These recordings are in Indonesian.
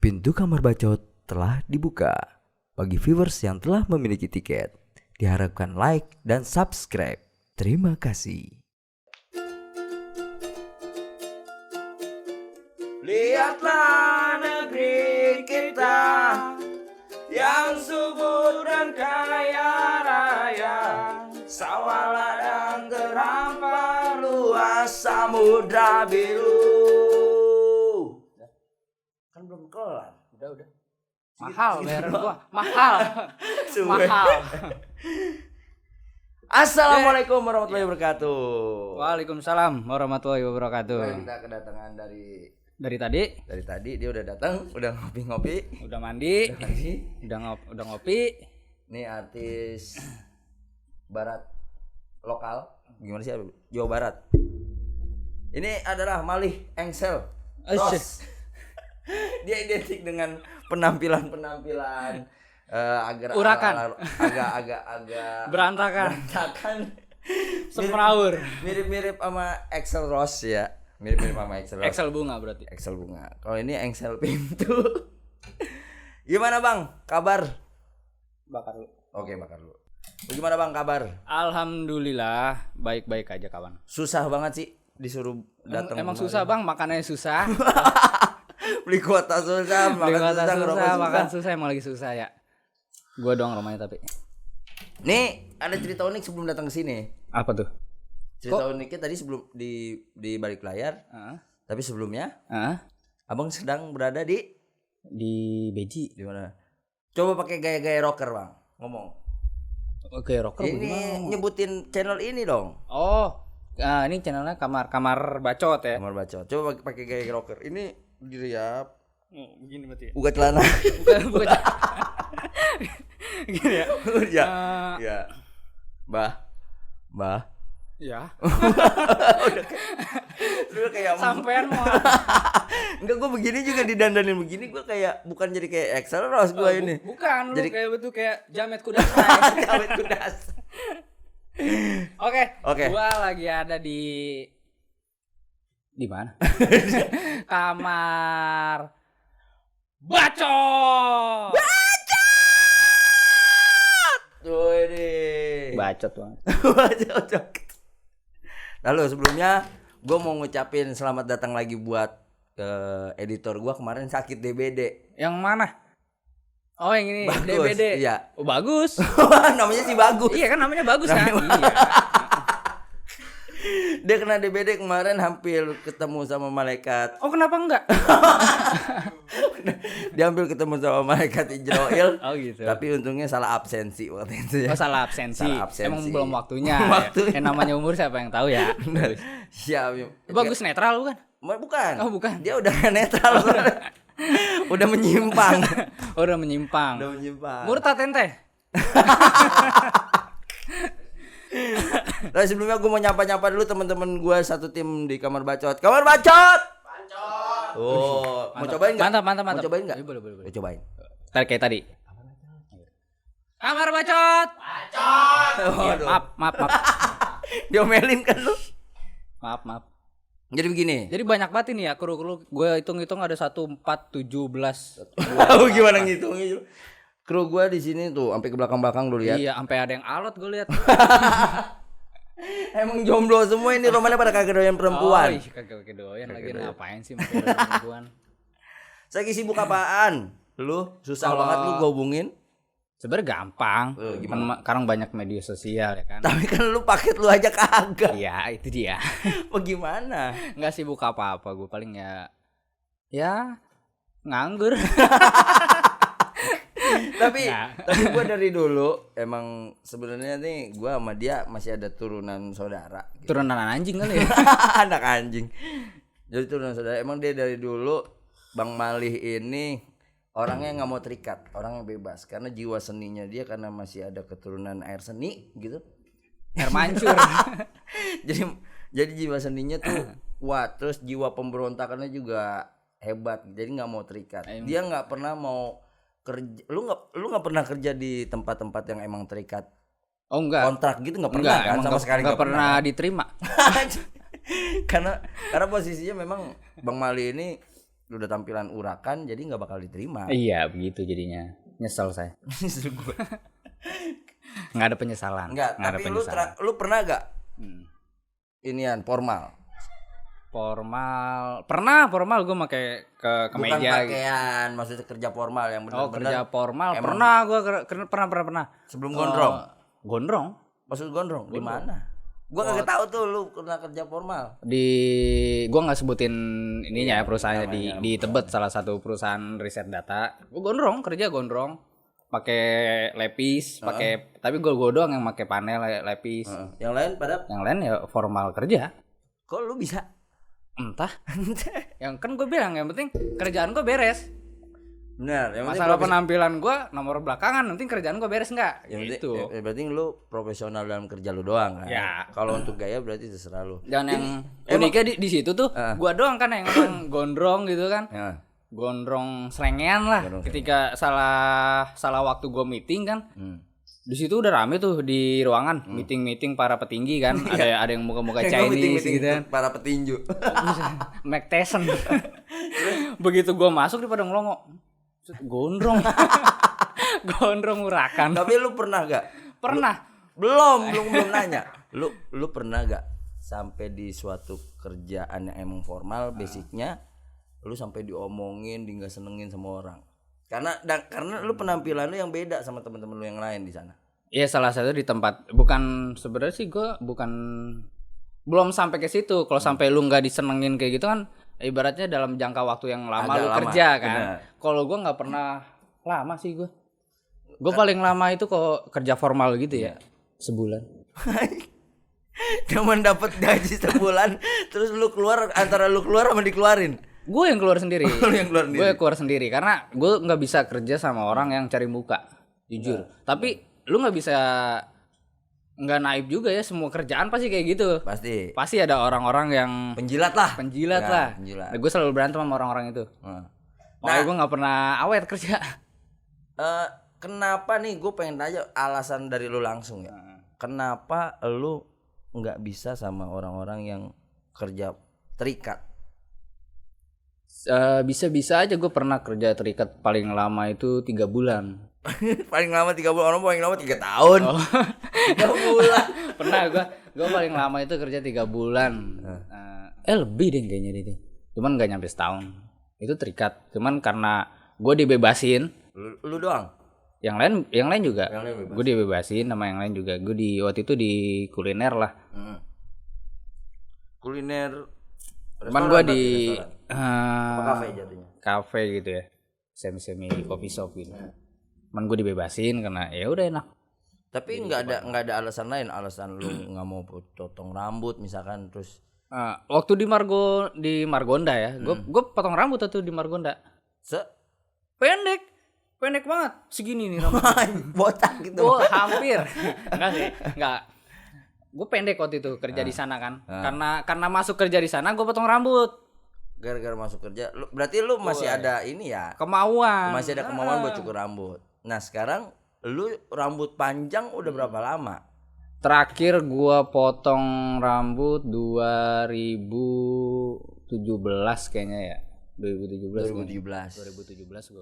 Pintu kamar bacot telah dibuka. Bagi viewers yang telah memiliki tiket, diharapkan like dan subscribe. Terima kasih. Lihatlah negeri kita yang subur dan kaya raya, sawah ladang terhampar luas samudra biru. Kan belum kelar. Udah. Mahal bayaran gua, mahal. Assalamualaikum warahmatullahi wabarakatuh. Waalaikumsalam warahmatullahi wabarakatuh. Kita kedatangan dari tadi dia udah datang, udah ngopi-ngopi, udah mandi, lagi. udah ngopi. Ini artis barat lokal, gimana sih, Jawa Barat. Ini adalah Malih Engsel Ross. Dia identik dengan penampilan Urakan. agak Berantakan. Semrawur. Mirip-mirip sama Axl Rose ya. Mirip-mirip sama Axl Rose. Excel bunga berarti. Axl bunga. Kalau ini Engsel pintu. Gimana Bang? Kabar? Bakar lu. Oke, bakar lu. Gimana Bang kabar? Alhamdulillah baik-baik aja kawan. Susah banget sih disuruh datang. Emang susah Bang, makanannya susah. Beli kuota susah, makan susah, emang lagi susah ya. Gua doang rumahnya tapi. Nih, ada cerita unik sebelum datang ke sini. Apa tuh? Cerita uniknya tadi sebelum di balik layar. Tapi sebelumnya, Abang sedang berada di Beji. di mana? Coba pakai gaya-gaya rocker, Bang. Ngomong. Oke, rocker Ini bagaimana? nyebutin channel ini dong. Oh, ini channelnya kamar bacot ya. Kamar bacot. Coba pakai gaya rocker. Ini diriap. Begini berarti ya. Buka celana. Buka. Gini ya. Ya. Ya. Bah. Ya. Lu kayak Sampean mau. enggak, gue begini juga didandanin begini, gue kayak bukan jadi kayak Axl Rose gue ini. Bukan, Jadi- lu kayak betul kayak Jamet Kudas. Kawet kudas. Oke. Gua lagi ada di mana? Kamar bacot. Tuh ini. Bacot banget. Bacot. Lalu sebelumnya gue mau ngucapin selamat datang lagi buat editor gue, kemarin sakit DBD. Yang mana? Oh, yang ini Bagus, DBD. iya. Oh, bagus. Namanya sih bagus. Iya kan namanya bagus kan? Namanya- Iya. Dia kena DBD kemarin, hampir ketemu sama malaikat. Oh, kenapa enggak? Dia hampir ketemu sama malaikat Ijroil. Oh gitu. Tapi untungnya salah absensi waktu itu ya. Oh, salah absensi. Salah absensi. Emang belum waktunya. Waktunya. Yang namanya umur siapa yang tahu ya? Siap. Bagus netral bukan? Bukan. Oh, bukan. Dia udah netral. Udah menyimpang. Oh, udah menyimpang. Udah menyimpang. Murtad ente. Nah, sebelumnya gue mau nyapa dulu teman-teman gue satu tim di kamar bacot. Kamar bacot. Oh, mau cobain nggak? Mantap. Mau cobain nggak? Boleh. Mau cobain. Kayak tadi. Kamar bacot. Iya, Waduh. maaf. Diomelin kan lu? Maaf. Jadi begini. Jadi banyak banget ini ya kru. Gue hitung-hitung ada 1, 4, 17. Tahu gimana ngitungnya? Kru gue di sini tuh sampai ke belakang-belakang lu lihat. Iya, sampai ada yang alot gue lihat. Emang jomblo semua ini, romannya pada kagak doyan perempuan. Oh, kagak doyan lagi ngapain sih sama perempuan. Saya sibuk apaan? Lu susah banget lu gue hubungin. Sebenarnya gampang. Gimana? Sekarang banyak media sosial ya kan. Tapi kan lu paket lu aja kagak. Iya, itu dia. Bagaimana? Nggak sibuk apa-apa, gue paling ya nganggur. tapi Nah. tapi gue dari dulu emang sebenarnya nih gue sama dia masih ada turunan saudara. Gitu. Turunan anjing kali ya. Anak anjing. Jadi turunan saudara. Emang dia dari dulu Bang Malih ini orangnya nggak mau terikat, orangnya bebas karena jiwa seninya dia, karena masih ada keturunan air seni gitu. Air mancur. jadi jiwa seninya tuh kuat, terus jiwa pemberontakannya juga hebat. Jadi nggak mau terikat. Dia nggak pernah mau kerja. Lu nggak pernah kerja di tempat-tempat yang emang terikat Oh enggak. kontrak gitu, nggak pernah kan? emang Sama sekali nggak nggak pernah diterima. karena posisinya memang Bang Mali ini udah tampilan urakan jadi nggak bakal diterima. Iya begitu jadinya. Nyesel saya. Justru gue Nggak ada penyesalan. nggak, Nggak ada tapi penyesalan. lu pernah gak Hmm. inian formal? Formal gue pakai ke Bukan kemeja gitu. pakaian, maksudnya kerja formal yang Oh kerja benar-benar formal emang- pernah gue pernah sebelum gondrong. gondrong Maksud gondrong di mana? Gua kagak tahu tuh lu pernah kerja formal. di gue nggak sebutin ininya ya perusahaannya namanya di Tebet, salah satu perusahaan riset data. Gue kerja gondrong pakai lepis, pakai tapi gue doang yang pakai panel lepis. Yang lain pada Yang lain ya formal kerja. kok lu bisa? Entah. Yang kan gue bilang yang penting kerjaan gue beres. Benar, yang penting Masalah penampilan gue nomor belakangan, nanti kerjaan gue beres nggak? yang penting- Gitu. berarti lu profesional dalam kerja lu doang kan. Ya. Kalau untuk gaya berarti terserah lu. Dan yang uniknya di situ tuh, gue doang kan yang gondrong gitu kan. Ya. Gondrong selengean lah. Gondrong Ketika salah waktu gue meeting kan, di situ udah rame tuh di ruangan meeting para petinggi kan. Ada yang muka-muka Chinese Meeting-meeting gitu kan. para petinju. Mike Tyson. Begitu gue masuk di pada ngelongo. Gondrong. Gondrong urakan. Tapi lu pernah gak? Pernah. Belum nanya. Lu pernah gak sampai di suatu kerjaan yang emang formal basicnya lu sampai diomongin, di nggak senengin sama orang? Karena lu penampilan lu yang beda sama teman-teman lu yang lain di sana. Iya salah satu di tempat bukan sebenarnya sih gue belum sampai ke situ. Kalau sampai lu nggak disenengin kayak gitu kan ibaratnya dalam jangka waktu yang lama Agak lu lama, kerja kan. bener. Kalau gue nggak pernah lama sih gue. Gue paling lama itu kok kerja formal gitu ya sebulan. Cuman dapat gaji sebulan terus lu keluar antara lu keluar sama dikeluarin. Gue yang keluar sendiri. Lu yang keluar sendiri. Gue keluar sendiri karena gue nggak bisa kerja sama orang yang cari muka, jujur. Tapi lu nggak bisa nggak naib juga ya, semua kerjaan pasti kayak gitu. Pasti ada orang-orang yang penjilat lah. penjilat Ya, lah. penjilat. Nah, gue selalu berantem sama orang-orang itu. Nah, gue nggak pernah awet kerja. Kenapa nih gue pengen tanya alasan dari lu langsung ya. Kenapa lu nggak bisa sama orang-orang yang kerja terikat? Bisa-bisa aja gue pernah kerja terikat paling lama itu 3 bulan. Paling lama 3 bulan, orang paling lama 3 tahun. 3 bulan. Pernah gue paling lama itu kerja 3 bulan. Lebih deh kayaknya itu. Cuman nggak nyampe setahun. Itu terikat. Cuman karena gue dibebasin. Lu doang. Yang lain juga. Yang lain bebas. Gue dibebasin sama yang lain juga. Gue waktu itu di kuliner lah. Kuliner. Cuman gue di kafe jatuhnya. kafe gitu ya, semi coffee shop gitu. Cuman gue dibebasin karena ya udah enak. Tapi nggak ada alasan lain, alasan lu nggak mau potong rambut misalkan terus. Waktu di Margonda ya, gue potong rambut tuh di Margonda. Pendek banget, segini nih rambut. Botak gitu. Gue hampir, enggak sih, enggak. Gue pendek waktu itu kerja di sana kan, karena masuk kerja di sana gue potong rambut. Gara-gara masuk kerja, berarti lu masih ada ini ya? Kemauan. Masih ada kemauan buat cukur rambut. Nah sekarang lu rambut panjang udah berapa lama? Terakhir gua potong rambut 2017 kayaknya ya. 2017 gua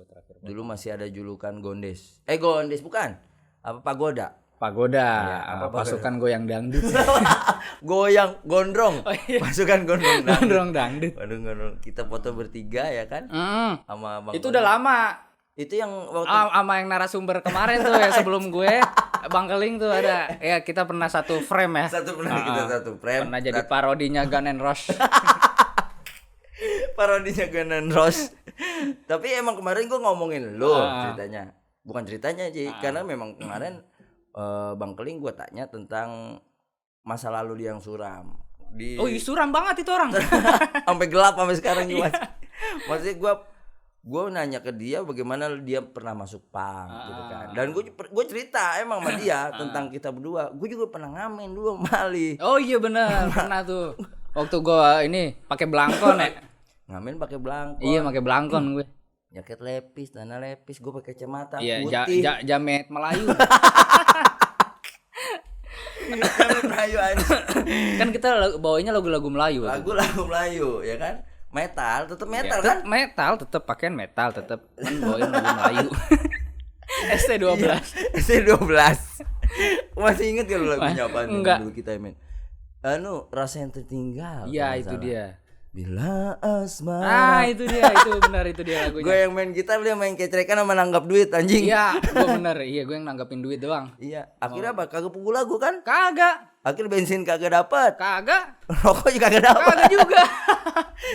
terakhir potong. Dulu masih ada julukan Gondes. Gondes bukan? Apa Pagoda? Pagoda. apa Pasukan goyang dangdut. Goyang gondrong. Pasukan gondrong dangdut. Gondrong dangdut. Waduh gondrong. Kita foto bertiga ya kan? Sama Bang Itu Gondes. udah lama. Itu yang waktu Sama yang narasumber kemarin tuh yang sebelum gue, Bang Keling tuh ada. Ya kita pernah satu frame ya. kita satu frame. Pernah jadi parodinya Gun and Roses. Parodinya Gun and Roses. Tapi emang kemarin gue ngomongin lu ceritanya. Bukan ceritanya Ji, karena memang kemarin Bang Keling gue tanya tentang masa lalu dia yang suram. Oh iya suram banget itu orang. Sampai gelap sampai sekarang juga. Maksudnya gue nanya ke dia bagaimana dia pernah masuk pang gitu kan. Dan gue cerita emang sama dia tentang kita berdua. Gue juga pernah ngamen dulu sama Ali. Oh iya benar, pernah tuh. Waktu gue ini pakai belangkon ya. Ngamen pakai belangkon. Iya pakai belangkon gue. Jaket lepis, celana lepis, gue pakai kacamata Iya, putih. jamet Melayu. Jamet Melayu aja. Kan kita bawanya lagu-lagu Melayu. Lagu-lagu Melayu ya kan. Metal, tetap metal Ya, kan? metal, tetap pakaian metal, tetap kan bawain lagu Melayu. ST12. ST12. Masih inget gak lu lagunya apa Enggak. dulu kita main? Rasa yang tertinggal. Iya, kalau itu nggak salah. dia. Bila asmara. Itu dia, itu benar itu dia lagunya. Gue yang main gitar, dia main kecrekan sama nanggap duit anjing. Iya, gue bener. Iya, gue yang nanggapin duit doang. Iya. Akhirnya apa? Kagak pukul lagu kan? Kagak, Akhirnya bensin kagak dapat. kagak, Rokok juga kagak dapat. kagak juga.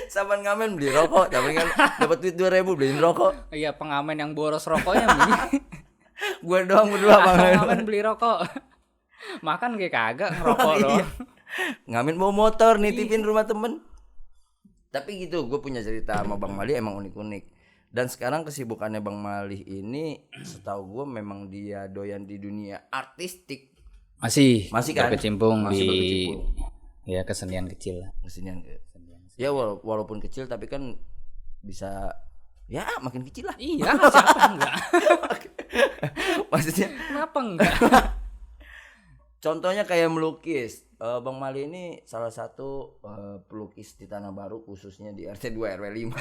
Saban ngamen beli rokok, saban ngamen dapat duit 2.000 beliin rokok. Iya, pengamen yang boros rokoknya. Gue doang berdua Pengamen Bang. beli rokok. Makan kayak kagak, ngerokok Iya. doang. Ngamen bawa motor nitipin rumah temen. Tapi gitu, gue punya cerita sama Bang Mali emang unik-unik. Dan sekarang kesibukannya Bang Mali ini, setahu gue memang dia doyan di dunia artistik. Masih Kan? berkecimpung Masih di berkecimpung. ya kesenian kecil. Kesenian ya walaupun kecil tapi kan bisa ya makin kecil lah. Iya, siapa enggak? Maksudnya Kenapa enggak? contohnya kayak melukis. Bang Mali ini salah satu pelukis di Tanah Baru, khususnya di RT 2 RW 5.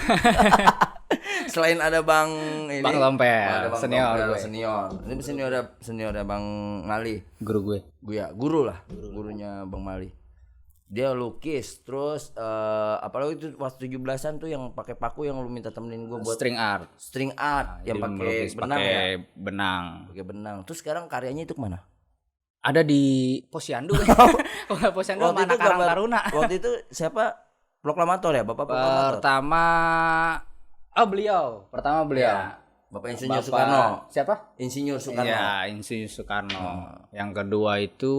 Selain ada Bang ini, Bang Tompel, ada Bang senior Tompel, gue. Ini senior Bang Mali. Guru gue. Guru lah, gurunya Bang Mali. Dia lukis, terus apalagi itu waktu 17-an tuh yang pakai paku yang lu minta temenin gue buat String art. string art yang Jadi pakai melukis benang ya. pakai benang. Pakai benang. Terus sekarang karyanya itu kemana? Ada di Posyandu. Posyandu sama anak Karang gambar- Taruna. Waktu itu siapa? Proklamator ya, Bapak Proklamator. Pertama beliau. Ya, Bapak Insinyur Bapak- Soekarno. Siapa? Insinyur Soekarno. Iya, Insinyur Soekarno. Yang kedua itu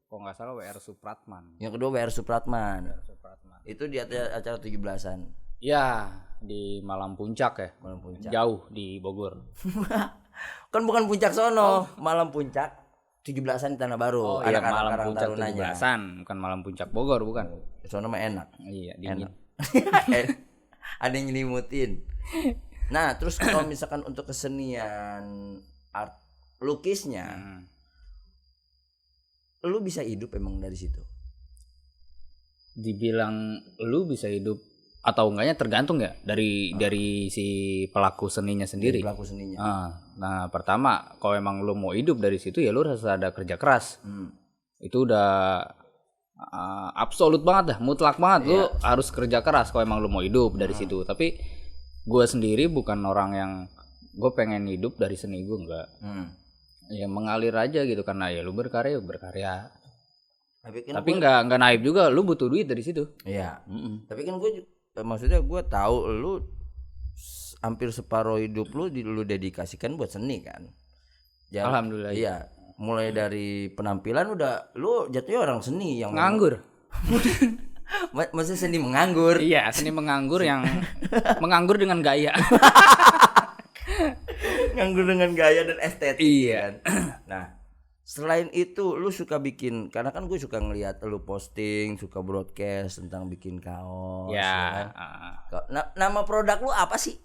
kok nggak salah WR Supratman. Yang kedua WR Supratman. Itu di acara 17-an Ya, di Malam Puncak ya. Malam Puncak. Jauh di Bogor. Kan bukan puncak sono, Malam Puncak 17-an di Tanah Baru. Iya, Anak-anak Malam Karang Puncak Tarunanya. 17-an, bukan Malam Puncak Bogor, bukan. Sono mah enak. Iya, dingin. Ada yang nyelimutin. Nah, terus kalau misalkan untuk kesenian art lukisnya, lu bisa hidup emang dari situ? Dibilang lu bisa hidup atau enggaknya tergantung ya dari si pelaku seninya sendiri. Pelaku seninya. Nah, pertama kalau emang lu mau hidup dari situ ya lu harus ada kerja keras. Itu udah absolut banget dah, mutlak banget. Lu harus kerja keras kalau emang lu mau hidup dari situ. Tapi gue sendiri bukan orang yang gue pengen hidup dari seni gue, enggak. Ya mengalir aja gitu, karena ya lu berkarya. Tapi enggak naib juga, lu butuh duit dari situ. Iya. Tapi kan maksudnya gue tahu lu hampir separuh hidup lu dedikasikan buat seni kan. Alhamdulillah. Iya. Mulai dari penampilan udah lu jatuhnya orang seni yang Nganggur. Maksudnya seni menganggur. Iya, seni menganggur yang menganggur dengan gaya. Nganggur dengan gaya dan estetik. Iya. Kan? Nah, selain itu lu suka bikin, karena kan gue suka ngelihat lu posting, suka broadcast tentang bikin kaos. Ya. Kan? Nama produk lu apa sih?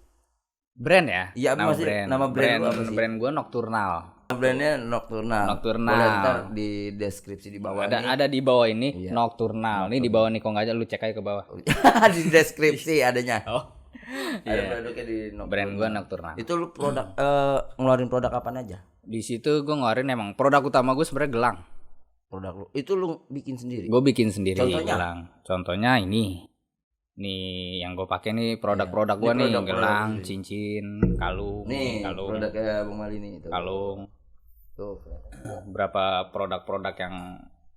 Brand ya? Iya, maksudnya nama brand lu apa sih? Brand gue Nocturnal. Brandnya Nocturnal. Boleh ntar di deskripsi di bawah ini. Ada di bawah ini Nocturnal. Ini di bawah nih, kok nggak aja lu cek aja ke bawah. Di deskripsi adanya. Ada Iya. produknya di Nocturnal. Brand gue Nocturnal. Itu lu produk ngeluarin produk apaan aja? Di situ gue ngeluarin emang produk utama gue sebenarnya gelang. Produk lu. Itu lu bikin sendiri. Gue bikin sendiri Contohnya? gelang. Contohnya ini. Nih yang gue pakai nih produk-produk gue Ini nih, produk-produk gelang, sendiri. cincin, kalung, Nih, produknya Bang Mali nih itu. kalung. Tuh. Berapa produk-produk yang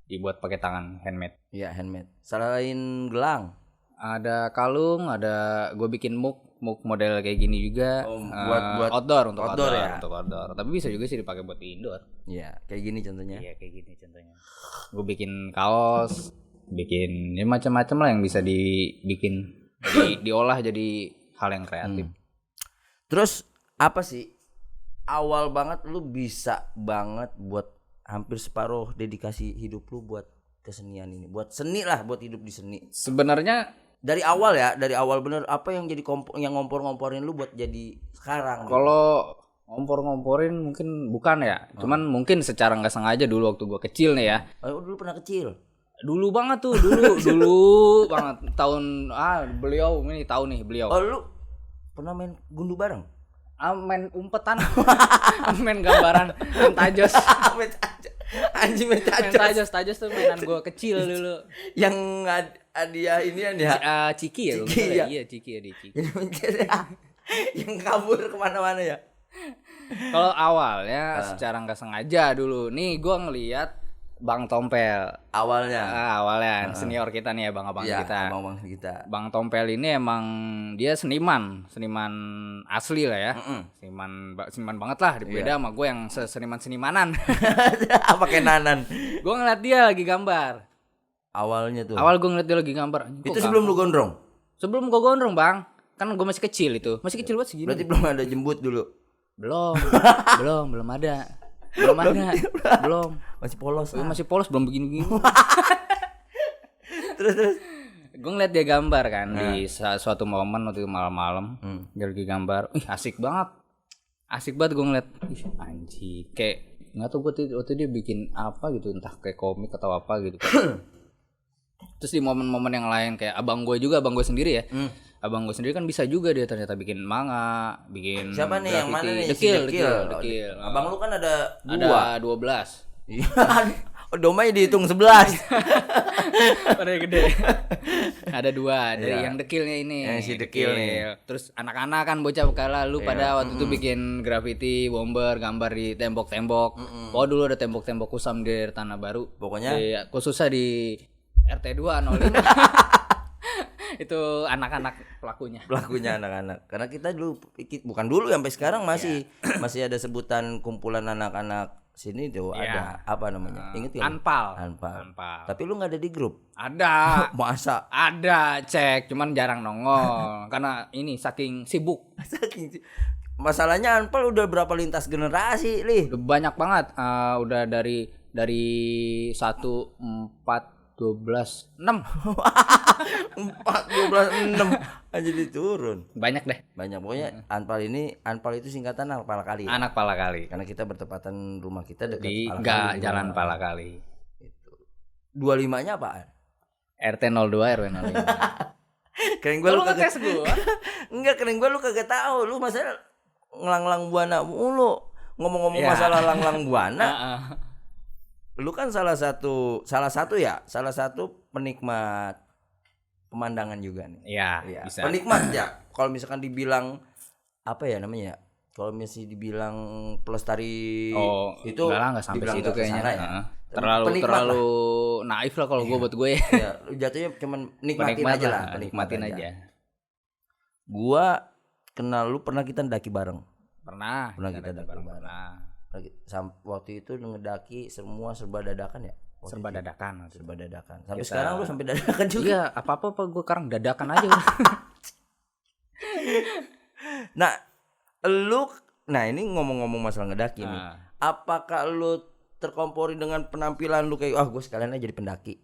dibuat pakai tangan handmade. Iya, handmade. Selain gelang, Ada kalung, ada gue bikin mug model kayak gini juga. buat outdoor, untuk outdoor outdoor ya? untuk outdoor. Tapi bisa juga sih dipakai buat di indoor. iya, kayak gini contohnya. Iya, kayak gini contohnya. Gue bikin kaos, bikin ya macam-macam lah yang bisa dibikin diolah jadi hal yang kreatif. Terus apa sih awal banget lu bisa banget buat hampir separuh dedikasi hidup lu buat kesenian ini, buat seni lah, buat hidup di seni. Sebenarnya Dari awal ya, dari awal bener apa yang jadi yang ngompor-ngomporin lu buat jadi sekarang? kalau ngompor-ngomporin mungkin bukan ya, cuman mungkin secara nggak sengaja dulu waktu gue kecil nih ya. Oh, dulu pernah kecil. Dulu banget tuh, dulu banget tahun beliau ini tahu nih beliau. Oh lu pernah main gundu bareng? Main umpetan, main gambaran, main tajos. Anjing main Tajos tuh mainan gue kecil dulu. Yang hadiah ini ya? Ciki ya, Ciki, ya? Iya Ciki ya di Ciki. Jadi mencari yang kabur kemana-mana ya? Kalau awalnya secara nggak sengaja dulu, nih gue ngelihat Bang Tompel. Awalnya Senior kita nih ya, abang-abang ya, kita. abang-abang kita. Bang Tompel ini emang dia seniman asli lah ya. Seniman banget lah, beda sama gue yang senimanan. Apa kenanan? Gue ngeliat dia lagi gambar. Awalnya tuh. Awal gue ngeliat dia lagi gambar. Itu sebelum lu gondrong? Sebelum gue gondrong bang. Kan gue masih kecil itu. Masih kecil banget segini. Berarti belum ada jembut dulu? Belum ada. Belum. Masih polos. Masih polos, belum begini-begini. terus. Gue ngeliat dia gambar kan di suatu momen waktu itu malam-malam. Dia lagi gambar. Asik banget gue ngeliat. Anjing. Kayak nggak tahu gue waktu dia bikin apa gitu, entah kayak komik atau apa gitu. Terus di momen-momen yang lain kayak abang gue sendiri ya. Abang gue sendiri kan bisa juga dia ternyata bikin manga, bikin siapa nih graffiti. yang mana nih? Dekil. Abang lu kan ada 2. Ada 12. Iya. Domanya dihitung 11. Pada gede. Ada 2 dari yang dekilnya ini. Yang si dekil nih. Terus anak-anak kan bocah kala lu pada waktu itu bikin graffiti, bomber, gambar di tembok-tembok. Oh dulu ada tembok-tembok kusam di Tanah Baru. Pokoknya khususnya di RT 2 05. Itu anak-anak pelakunya anak-anak. Karena kita dulu bukan dulu sampai sekarang masih ada sebutan kumpulan anak-anak sini tuh ada apa namanya? Ingat ya? Anpal. Tapi lu enggak ada di grup? Ada. Masa? Ada, cek, cuman jarang nongol karena ini saking sibuk. Masalahnya Anpal udah berapa lintas generasi, Lih? Udah banyak banget. Udah dari 1 4 12 6 4 12 6 aja diturun. Banyak deh. Pokoknya Anpal itu singkatan anak Palakali. Ya? Anak Palakali. Karena kita bertepatan rumah kita dekat di Palakali. Jalan Palakali. Itu. 25-nya apaan? RT 02 RW 05. Keren gua lu ngetes gua. Enggak, keren gua lu kagak tahu. Lu masalah ngelang-lang buana mulu. Ngomong-ngomong masalah lang-lang buana. Lu kan salah satu penikmat pemandangan juga nih. Iya, bisa. Penikmat ya. Kalau misalkan dibilang apa ya namanya? Kalau misalnya dibilang pelestari itu enggak sampai situ kayaknya. Ya. Terlalu naif lah kalau buat gue. Iya, jatuhnya cuman nikmatin aja lah, nikmatin aja. Gua kenal lu pernah kita ndaki bareng. Pernah kita ndaki bareng. Waktu itu ngedaki semua serba dadakan ya? Serba dadakan. Sampai sekarang lu sampai dadakan juga. Iya, apa-apa gue sekarang dadakan aja. Nah ini ngomong-ngomong masalah ngedaki nih. Apakah lu terkompori dengan penampilan lu kayak gue sekalian aja jadi pendaki?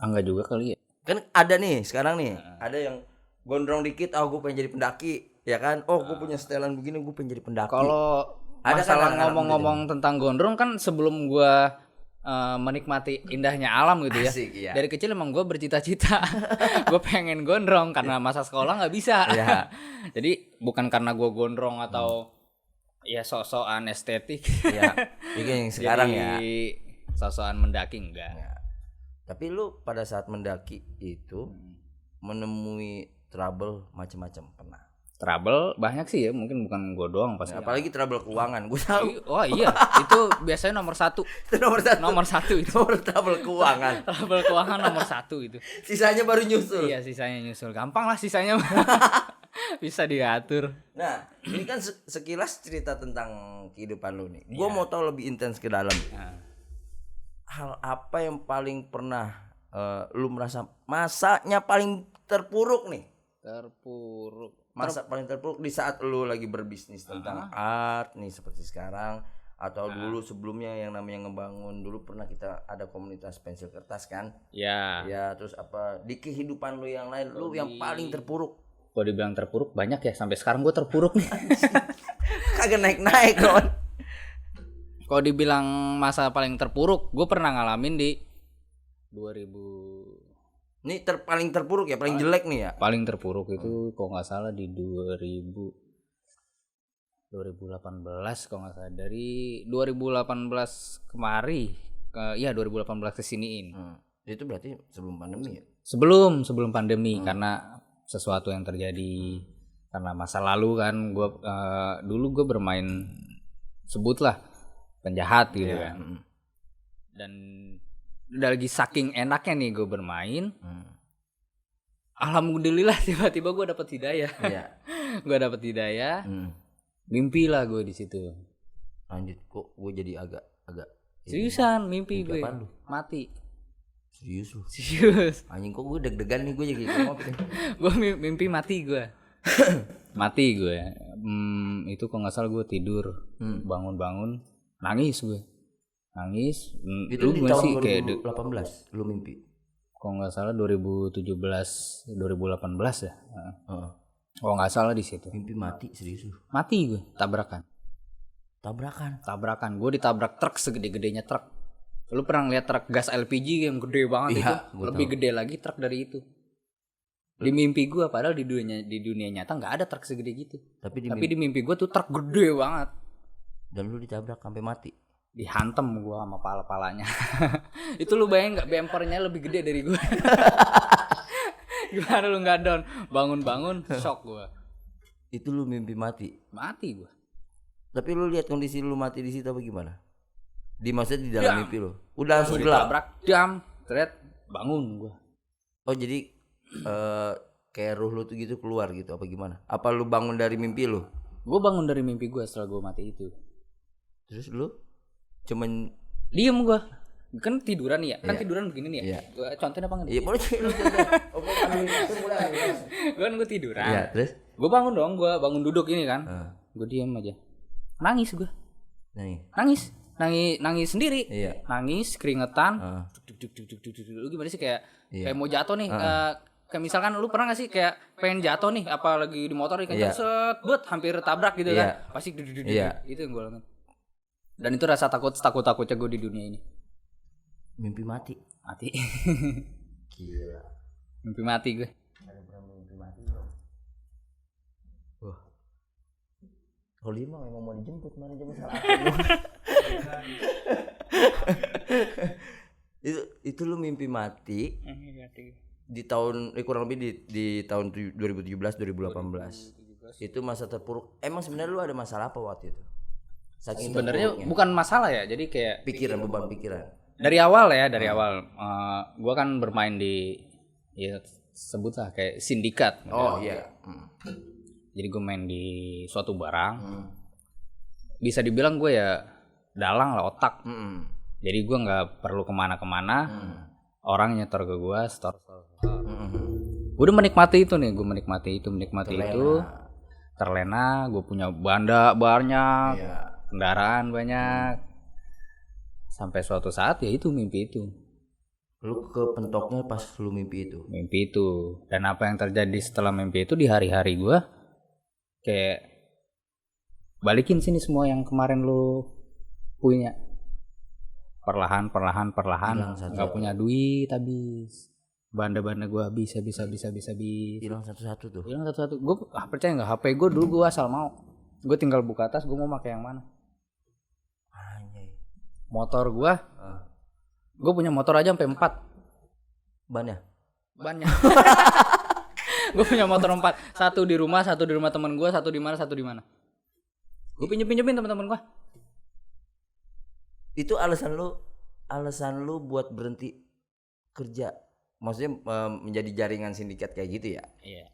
Enggak juga kali ya. Kan ada nih sekarang nih, ada yang gondrong dikit, gue pengen jadi pendaki, ya kan? Gue punya setelan begini, gue pengen jadi pendaki. Kalau masalah ngomong-ngomong tentang gondrong kan sebelum gua menikmati indahnya alam gitu ya. Asik, iya. Dari kecil emang gua bercita-cita gua pengen gondrong karena masa sekolah nggak bisa. Iya. Jadi bukan karena gua gondrong atau ya sok-sokan estetik. Iya. Bikin sekarang ya. Sok-sokan mendaki enggak. Ya. Tapi lu pada saat mendaki itu menemui trouble macam-macam pernah? Trouble banyak sih ya, mungkin bukan gue doang pasti. Apalagi trouble keuangan, gue tahu. Oh iya, itu biasanya nomor satu. Itu nomor satu itu. Nomor trouble keuangan. Trouble keuangan nomor 1 itu. Sisanya baru nyusul. Iya, sisanya nyusul. Gampang lah sisanya. Bisa diatur. Nah, ini kan sekilas cerita tentang kehidupan lu nih. Gue mau tahu lebih intens ke dalam. Hal apa yang paling pernah lu merasa masanya paling terpuruk nih? Paling terpuruk di saat lu lagi berbisnis tentang art nih seperti sekarang atau dulu sebelumnya yang namanya ngebangun, dulu pernah kita ada komunitas pensil kertas kan? Ya. Ya, terus apa di kehidupan lu yang lain lu yang paling terpuruk? Kalau dibilang terpuruk banyak ya, sampai sekarang gue terpuruk nih. Kagak naik-naik kon. Kalau dibilang masa paling terpuruk, gue pernah ngalamin di 2000 Ini paling terpuruk ya, paling jelek nih ya. paling terpuruk itu kalau nggak salah di 2018 kalau nggak salah, dari 2018 kemari ke 2018 kesiniin. Itu berarti sebelum pandemi ya. Sebelum pandemi, karena sesuatu yang terjadi karena masa lalu kan. Dulu gue bermain, sebutlah penjahat gitu kan. Dan udah lagi saking enaknya nih gue bermain, alhamdulillah tiba-tiba gue dapet hidayah. Gue dapet hidayah, mimpi lah gue di situ. Lanjut, kok gue jadi agak Seriusan mimpi gue apaan lu? mati. Serius lu? Serius. Anjing, kok gue deg-degan nih, gue jadi ngopi. Gue mimpi mati gue. Mati gue. Itu kalau nggak salah gue tidur, bangun-bangun, nangis gue. Nangis. Itu di gua tahun kayak 2018 lu mimpi. kalau nggak salah 2017 2018 ya. Kalau nggak salah di situ. Mimpi mati, serius lu? Mati gue, tabrakan. Gue ditabrak truk segede-gedenya truk. Lu pernah lihat truk gas LPG yang gede banget? Iya, itu lebih gede lagi truk dari itu. Di mimpi gue, padahal di dunia nyata nggak ada truk segede gitu. Tapi di mimpi gue tuh truk gede banget. Dan lu ditabrak sampai mati. Dihantem gue sama pala-palanya. Itu lu bayang nggak, bempernya lebih gede dari gue. Gimana lu nggak down? Bangun-bangun shock gue. Itu lu mimpi mati. Mati gue. Tapi lu lihat kondisi lu mati di situ apa gimana? Maksudnya di dalam mimpi lu. Udah langsung gelap. Ditabrak, jam, ternyata bangun gue. Oh, jadi kayak ruh lu tuh gitu keluar gitu apa gimana? Apa lu bangun dari mimpi lu? Gue bangun dari mimpi gue setelah gue mati itu. Terus lu cuman diem gue. Kan tiduran nih ya. Kan tiduran begini nih ya. Iya. Gua contohin apa enggak? Iya, boleh lu Gue tiduran. Iya, terus Gue bangun dong, gue bangun duduk ini kan. Gue diem aja. Nangis gue. Nangis sendiri. Iya. Nangis keringetan. Lu gimana sih, kayak mau jatuh nih. Kayak misalkan lu pernah gak sih kayak pengen jatuh nih, apalagi di motor nih kencang, set, hampir tabrak gitu kan. Pasti itu yang gue lakukan. Dan itu rasa takutnya gue di dunia ini. Mimpi mati. Gila. Mimpi mati gue. Wah. Kalau dia mah memang mau dijemput, mana jemput salah. Itu lu mimpi mati. Di tahun kurang lebih di tahun 2017 2018. Itu masa terpuruk. Emang sebenarnya lu ada masalah apa waktu itu? Sebenarnya bukan masalah ya, jadi kayak beban pikiran. Dari awal gue kan bermain di, ya sebutlah kayak sindikat. Oh iya. Jadi gue main di suatu barang. Bisa dibilang gue ya dalang lah, otak. Jadi gue nggak perlu kemana-kemana. Orang nyetor ke gue, store. Gue udah menikmati itu nih, terlena. Gue punya banda banyak, kendaraan banyak. Sampai suatu saat ya itu mimpi itu. Lu kepentoknya pas lu mimpi itu. Dan apa yang terjadi setelah mimpi itu, di hari-hari gue kayak balikin sini semua yang kemarin lu punya. Perlahan nggak punya duit, habis banda gue habis. Hilang satu-satu. Gue percaya nggak, HP gue dulu gue asal mau, gue tinggal buka tas, gue mau pakai yang mana. Motor gue punya motor aja sampai 4 bannya. Gue punya motor 4, satu di rumah teman gue, satu di mana. Gue pinjemin teman-teman gue. Itu alasan lu buat berhenti kerja, maksudnya menjadi jaringan sindikat kayak gitu ya? Iya.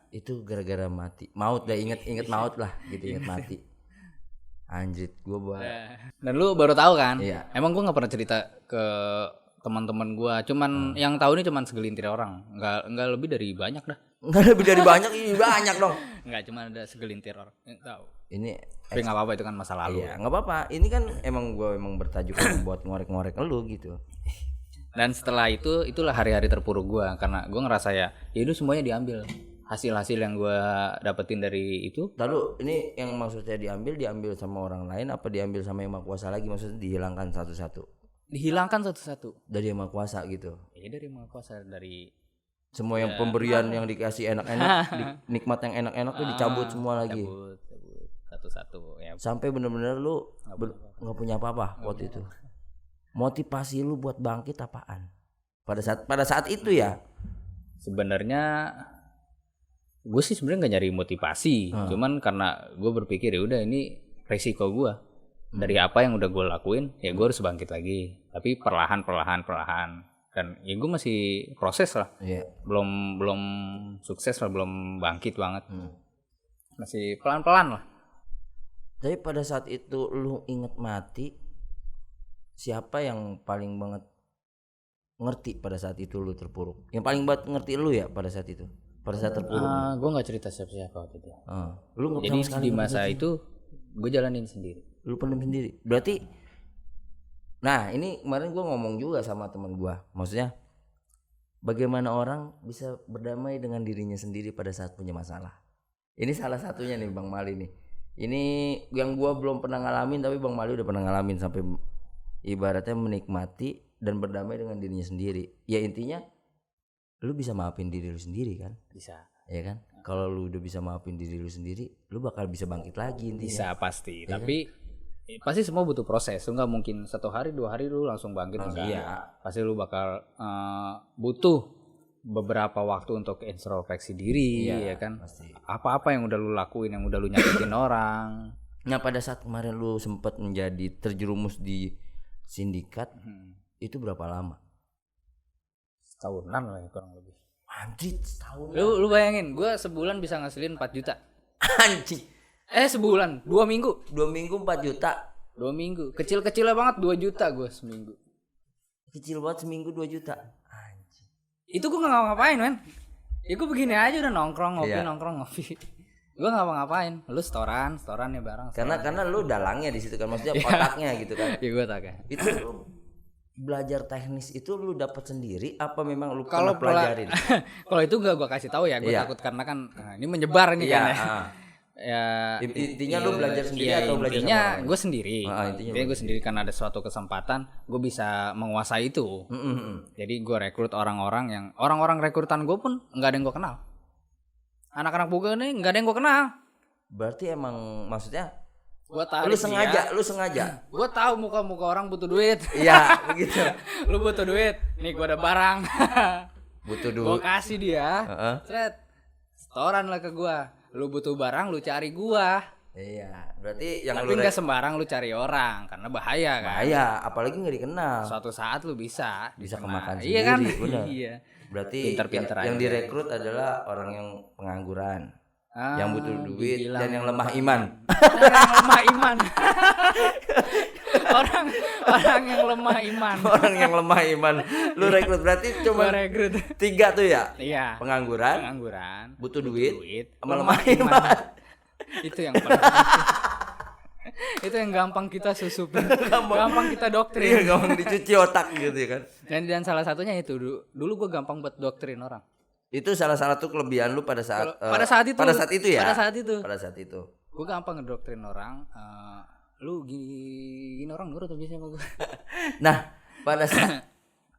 Itu gara-gara maut dah, inget maut lah gitu, inget mati. Anjir, gue buat. Dan lu baru tahu kan? Iya. Emang gue nggak pernah cerita ke teman-teman gue, cuman yang tahu ini cuman segelintir orang, nggak lebih dari banyak dah. Nggak lebih dari banyak, ini banyak dong. Nggak, cuma ada segelintir orang yang tahu. Ini tapi nggak apa-apa, itu kan masa lalu. Iya, nggak apa-apa. Ini kan gue bertajuk buat ngorek-ngorek lu gitu. Dan setelah itulah hari-hari terpuruk gue, karena gue ngerasa ya itu semuanya diambil. Hasil-hasil yang gue dapetin dari itu. Lalu ini yang maksudnya diambil sama orang lain, apa diambil sama yang maha kuasa lagi, maksudnya dihilangkan satu-satu? dihilangkan satu-satu. Dari Yang Maha Kuasa gitu. Dari Maha Kuasa, dari Semua yang pemberian yang dikasih enak-enak, nikmat yang enak-enak tuh dicabut semua lagi. cabut satu-satu ya. Sampai bener-bener lu nggak punya apa-apa waktu itu. Motivasi lu buat bangkit apaan? Pada saat itu ya. Sebenarnya gue sih sebenarnya nggak nyari motivasi, cuman karena gue berpikir ya udah ini resiko gue dari apa yang udah gue lakuin, ya gue harus bangkit lagi. Tapi perlahan, dan ya gue masih proses lah, belum sukses lah, belum bangkit banget, masih pelan-pelan lah. Tapi pada saat itu lu inget mati, siapa yang paling banget ngerti pada saat itu lu terpuruk? Yang paling banget ngerti lu ya pada saat itu? Pada saat terpuruk. Gue nggak cerita siapa-siapa waktu itu. Lu nggak Jadi sama sekali di masa itu gue jalanin sendiri. Lu pendem sendiri. Berarti, nah ini kemarin gue ngomong juga sama teman gue. Maksudnya, bagaimana orang bisa berdamai dengan dirinya sendiri pada saat punya masalah? Ini salah satunya nih Bang Mali nih. Ini yang gue belum pernah ngalamin, tapi Bang Mali udah pernah ngalamin, sampai ibaratnya menikmati dan berdamai dengan dirinya sendiri. Ya intinya, lu bisa maafin diri lu sendiri kan? Bisa. Ya kan? Kalau lu udah bisa maafin diri lu sendiri, lu bakal bisa bangkit lagi intinya. Bisa pasti, Ya tapi pasti semua butuh proses. Lu nggak mungkin 1 hari 2 hari lu langsung bangkit. Iya. Pasti lu bakal butuh beberapa waktu untuk introspeksi diri, ya kan? Pasti. Apa-apa yang udah lu lakuin, yang udah lu nyakitin orang. Nah pada saat kemarin lu sempat menjadi terjerumus di sindikat, itu berapa lama? Setahunan lah ya, kurang lebih. Anjir, setahun. Lu bayangin, gue sebulan bisa ngasilin 4 juta. Anjir. Sebulan, 2 minggu. 2 minggu 4 juta. 2 minggu. Kecil-kecilnya banget 2 juta gue seminggu. Kecil banget seminggu 2 juta. Anjir. Itu gue gak ngapain men. Ya gue begini aja udah nongkrong ngopi. Iya. Nongkrong ngopi. Gue gak ngapain. Lu setoran ya bareng. Karena lu dalangnya di situ kan, maksudnya otaknya gitu kan. Iya gue tak ya. Itu lu belajar teknis itu lu dapat sendiri apa memang lu pernah pelajarin? Kalau itu gak gue kasih tahu ya, gue takut karena kan ini menyebar nih kan ya. Ya intinya lu belajar sendiri atau belajar intinya sama orang? gue sendiri. Intinya gue sendiri karena ada suatu kesempatan gue bisa menguasai itu. Jadi gue rekrut orang-orang rekrutan gue pun nggak ada yang gue kenal. Anak-anak buka nih nggak ada yang gue kenal. Berarti emang maksudnya gua tahu lu sengaja. Gue tahu muka-muka orang butuh duit. Iya begitu. Lu butuh duit, nih gue ada barang. Butuh duit. Gue kasih dia. Set, setoran lah ke gue. Lu butuh barang, lu cari gua. Iya, berarti yang tapi nggak sembarang lu cari orang karena bahaya kan. Bahaya, apalagi nggak dikenal. Suatu saat lu bisa kemakan sendiri. Iya kan? Benar. Iya. Berarti Pinter-pinter yang aja. direkrut adalah orang yang pengangguran, yang butuh duit dan yang lemah iman. Orang yang lemah iman. orang yang lemah iman. Orang yang lemah iman. Lu rekrut berarti cuma 3 tuh ya? Iya. Pengangguran, butuh duit, sama lemah iman. Itu yang paling itu yang gampang kita susupin. gampang kita doktrin. Iya, gampang dicuci otak gitu ya kan. Dan salah satunya itu dulu gue gampang buat doktrin orang. Itu salah satu kelebihan lu pada saat itu. Pada saat itu ya? Pada saat itu. Gue gampang ngedoktrin orang. Lu gini orang nurut biasanya sama gue. Nah, pada saat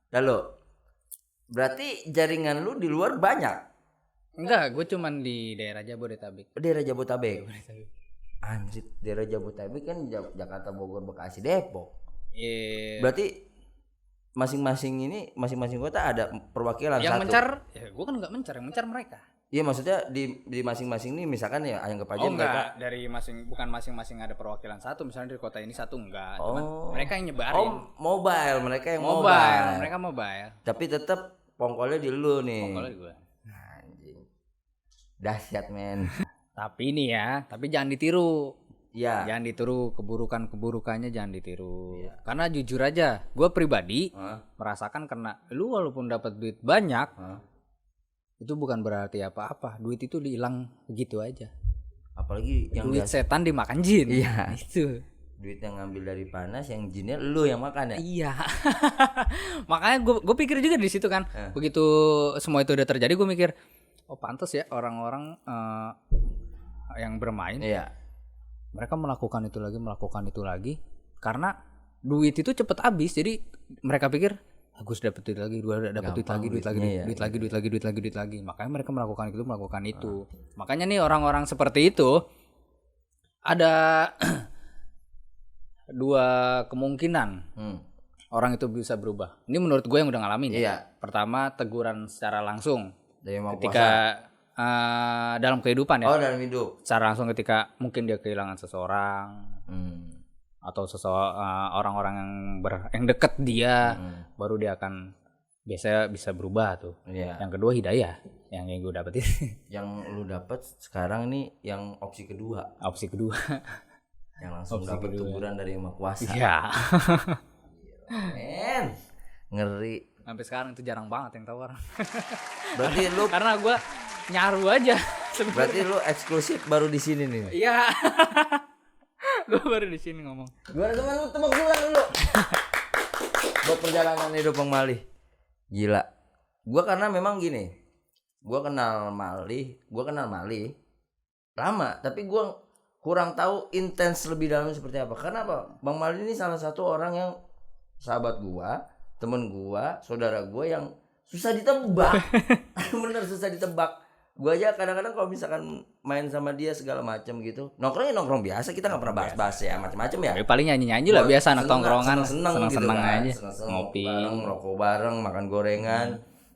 lalu berarti jaringan lu di luar banyak? Enggak, gue cuman di daerah Jabodetabek. Daerah Jabodetabek. Anjir, daerah Jabodetabek kan Jakarta, Bogor, Bekasi, Depok. Iya. Berarti masing-masing kota ada perwakilan yang satu. Mencar, ya gue kan enggak mencar, yang mencar mereka. Iya, maksudnya di masing-masing nih misalkan ya anggap aja mereka dari bukan masing-masing ada perwakilan satu, misalnya di kota ini satu enggak, cuman mereka yang nyebarin. Mobile, mereka yang mereka mobile. Tapi tetap pongkolnya di lu nih. Pongkolnya di gue. Anjing. Dahsyat, men. Tapi jangan ditiru. Iya. Jangan ditiru, keburukannya jangan ditiru. Ya. Karena jujur aja, gue pribadi merasakan karena lu walaupun dapat duit banyak, itu bukan berarti apa-apa. Duit itu hilang begitu aja. Apalagi yang duit setan dimakan jin. Iya. Itu. Duit yang ngambil dari panas, yang jinnya lu yang makan ya. Iya. Makanya gue pikir juga di situ kan. Begitu semua itu udah terjadi, gue mikir, oh pantas ya orang-orang yang bermain. Iya. Mereka melakukan itu lagi karena duit itu cepet habis. Jadi mereka pikir gue sudah dapat duit lagi, duit lagi. Makanya mereka melakukan itu. Makanya nih orang-orang seperti itu ada dua kemungkinan orang itu bisa berubah. Ini menurut gue yang udah ngalamin. Iya. Pertama, teguran secara langsung Dari Yang Maha ketika dalam kehidupan ya. Oh, dalam hidup. Secara langsung ketika mungkin dia kehilangan seseorang atau orang-orang yang deket dia, baru dia akan biasanya bisa berubah tuh. Iya. Yang kedua hidayah, yang gue dapetin. Yang lu dapat sekarang nih yang opsi kedua. Opsi kedua. Yang langsung dapat teguran dari Yang Maha Kuasa. Iya. Men, ngeri. Sampai sekarang itu jarang banget yang tahu orang. Berarti lu Karena gue nyaru aja. berarti lu eksklusif baru di sini nih. Iya. Gue baru di sini ngomong. Gimana teman lu tebak dulu dulu. Buat perjalanan hidup Bang Mali. Gila. Gua karena memang gini. Gua kenal Mali lama, tapi gua kurang tahu intens lebih dalam seperti apa. Karena apa? Bang Mali ini salah satu orang yang sahabat gua, temen gua, saudara gua yang susah ditebak. Bener susah ditebak. Gua aja kadang-kadang kalau misalkan main sama dia segala macam gitu, nongkrong biasa, kita nggak pernah bahas-bahas ya macam-macam ya. Paling nyanyi-nyanyi lah biasa anak tongkrongan, seneng gitu aja, seneng ngopi, bareng, rokok bareng, makan gorengan.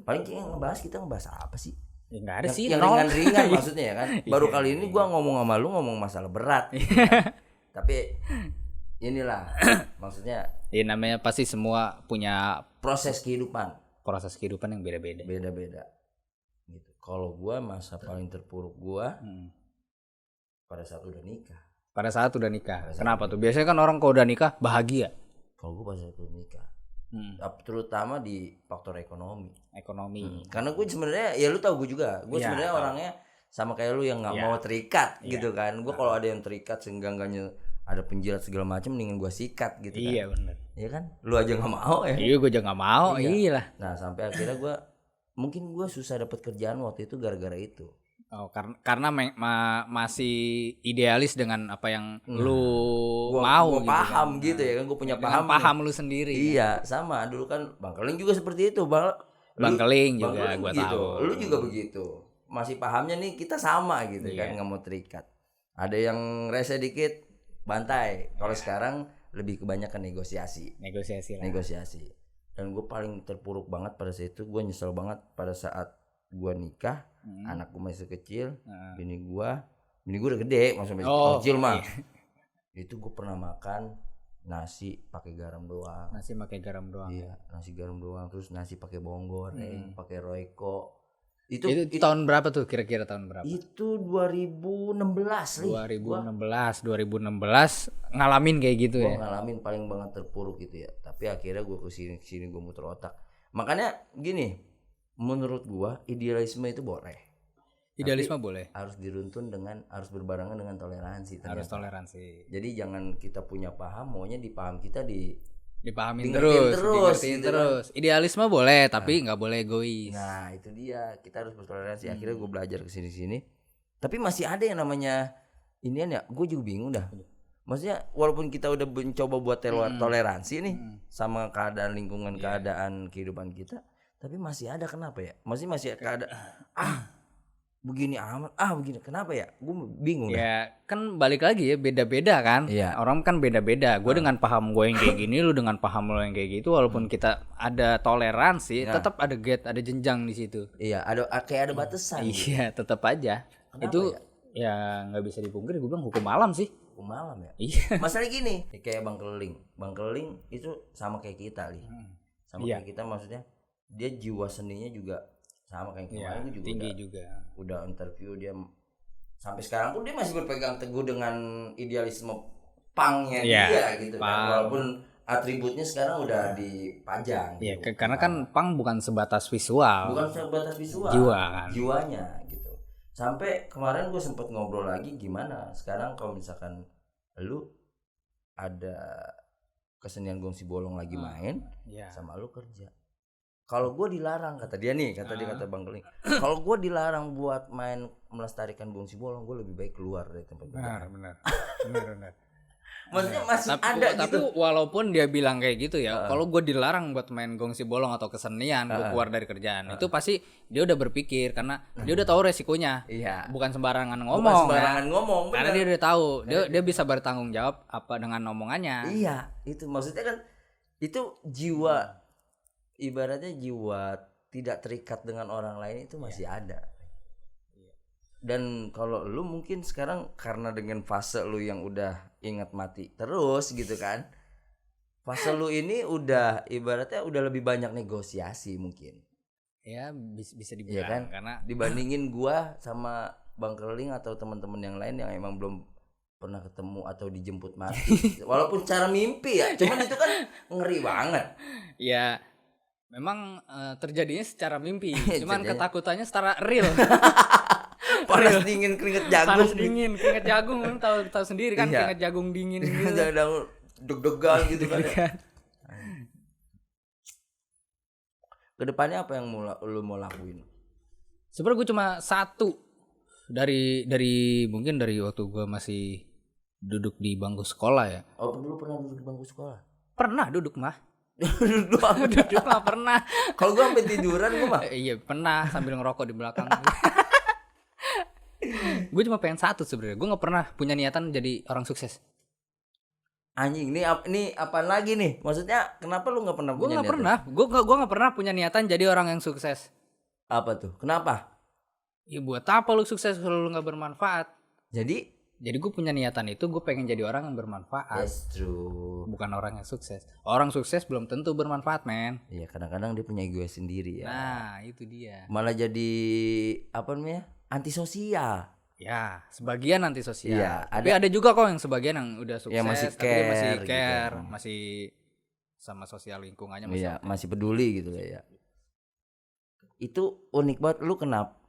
Paling kita ngebahas apa sih? Ya, nggak ada sih. Yang ringan-ringan maksudnya ya kan. Baru kali ini gua ngomong sama lu ngomong masalah berat. Gitu kan. Tapi inilah maksudnya. Ya namanya pasti semua punya proses kehidupan yang beda-beda. Gitu. Kalau gua masa paling terpuruk gua pada saat udah nikah. Kenapa tuh? Biasanya kan orang kalau udah nikah bahagia. Kalau gua pada saat udah nikah, terutama di faktor ekonomi. Karena gue sebenarnya ya lu tahu gue juga. Gue sebenarnya orangnya sama kayak lu yang nggak mau terikat gitu kan. Gue kalau ada yang terikat seenggaknya ada penjilat segala macam, mendingan gue sikat gitu kan. Iya benar. Iya kan? Lu aja nggak mau ya. Iya gue juga nggak mau. Iya lah. Nah sampai akhirnya mungkin gue susah dapat kerjaan waktu itu gara-gara itu. Oh, karena masih idealis dengan apa yang lu mau gua gitu paham kan. gitu ya kan, gue punya Dengan paham lu sendiri. Iya, sama dulu kan Bang Keling juga seperti itu, Bang Keling juga gua gitu. tahu. Lu juga begitu. Masih pahamnya nih kita sama gitu Iya. kan, nggak mau terikat. Ada yang rese dikit bantai. Kalau sekarang lebih kebanyakan negosiasi. Dan gue paling terpuruk banget pada saat itu, gue nyesel banget pada saat gue nikah, anak gue masih kecil, bini gue udah gede, masih kecil mah. Itu gue pernah makan nasi pakai garam doang. Iya, nasi garam doang, terus nasi pakai bawang goreng, pakai Royco. Itu tahun berapa tuh kira-kira tahun berapa? Itu 2016 nih. 2016 ngalamin kayak gitu ya. Gue ngalamin paling banget terpuruk gitu ya. Tapi akhirnya gue kesini gue muter otak. Makanya gini, menurut gue idealisme itu boleh. Idealisme boleh. Harus harus berbarengan dengan toleransi. Ternyata. Harus toleransi. Jadi jangan kita punya paham, maunya dipaham kita dipahamin terus. Idealisme boleh, tapi nggak boleh egois. Nah itu dia, kita harus bertoleransi. Akhirnya gue belajar kesini. Tapi masih ada yang namanya inian ya. Gue juga bingung dah. Maksudnya walaupun kita udah mencoba buat toleransi nih sama keadaan lingkungan, keadaan kehidupan kita, tapi masih ada, kenapa ya? Masih ada begini amat, begini, kenapa ya? Gue bingung. Ya kan balik lagi ya, beda-beda kan. Iya. Orang kan beda-beda. Gue dengan paham gue yang kayak gini, lu dengan paham lu yang kayak gitu. Walaupun kita ada toleransi, tetap ada ada jenjang di situ. Iya, kayak ada batasan. Iya, tetap aja. Kenapa itu ya nggak bisa dipungkiri. Gue bilang hukum alam sih. Hukum alam ya. Iya. Masalah gini, kayak Bang Keling itu sama kayak kita kayak kita, maksudnya dia jiwa seninya juga sama kayak kemarin. Gue juga tinggi juga. Udah interview dia, sampai sekarang pun dia masih berpegang teguh dengan idealisme punknya dia gitu kan, walaupun atributnya sekarang udah dipajang. Iya, gitu. Karena kan punk bukan sebatas visual. Jiwanya gitu. Sampai kemarin gue sempet ngobrol lagi, gimana sekarang kalau misalkan lu ada kesenian gongsi bolong lagi main, sama lu kerja. Kalau gue dilarang, kata dia kata Bang Keling. Kalau gue dilarang buat main melestarikan gongsi bolong, gue lebih baik keluar dari tempat. Benar. Maksudnya masih Tapi, ada tapi gitu. walaupun dia bilang kayak gitu ya, kalau gue dilarang buat main gongsi bolong atau kesenian, gue keluar dari kerjaan, itu pasti dia udah berpikir karena dia udah tahu resikonya. Iya. Bukan sembarangan ngomong. Bukan sembarangan ngomong, Karena bener. dia udah tahu, dia bisa bertanggung jawab apa dengan omongannya. Iya, itu maksudnya kan itu jiwa, ibaratnya jiwa tidak terikat dengan orang lain itu masih ada. Dan kalau lu mungkin sekarang karena dengan fase lu yang udah ingat mati terus gitu kan, fase lu ini udah ibaratnya udah lebih banyak negosiasi mungkin. Ya bisa Iya dibilang kan? karena Dibandingin gua sama Bang Kerling atau teman-teman yang lain yang emang belum pernah ketemu atau dijemput mati. Walaupun cara mimpi ya, cuman itu kan ngeri banget. ya memang terjadinya secara mimpi, cuman Jadinya- ketakutannya secara real. Panas dingin keringet jagung. Panas dingin, keringet jagung, lu tahu sendiri kan, Iya. keringet jagung dingin gitu. Kadang deg-degan gitu kan. Ya. Kedepannya apa yang lu mau lakuin? Sebenarnya gue cuma satu dari mungkin dari waktu gue masih duduk di bangku sekolah ya. Oh, dulu pernah duduk di bangku sekolah? Pernah duduk mah. Duduk doang. Duduk mah pernah. Kalau gua sampai tiduran gua mah. Iya pernah sambil ngerokok di belakang. Gue cuma pengen satu sebenarnya. Gue nggak pernah punya niatan jadi orang sukses. Anjing, ini apaan lagi nih? Maksudnya kenapa lu nggak pernah Gue punya nggak niatan? pernah. Gue nggak pernah punya niatan jadi orang yang sukses. Apa tuh? Kenapa? Ya buat apa lu sukses kalau lu nggak bermanfaat? Jadi Jadi gue punya niatan itu gue pengen jadi orang yang bermanfaat. that's true. Bukan orang yang sukses. Orang sukses belum tentu bermanfaat, men. Iya, kadang-kadang dia punya ego sendiri ya. Nah, itu dia. Malah jadi apa namanya? Antisosial. Ya, sebagian antisosial. Iya, Tapi ada juga kok yang sebagian yang udah sukses, Yang masih tapi dia masih care care, gitu. masih sama sosial lingkungannya masih. Iya, masih peduli gitu ya. Itu unik banget. Lu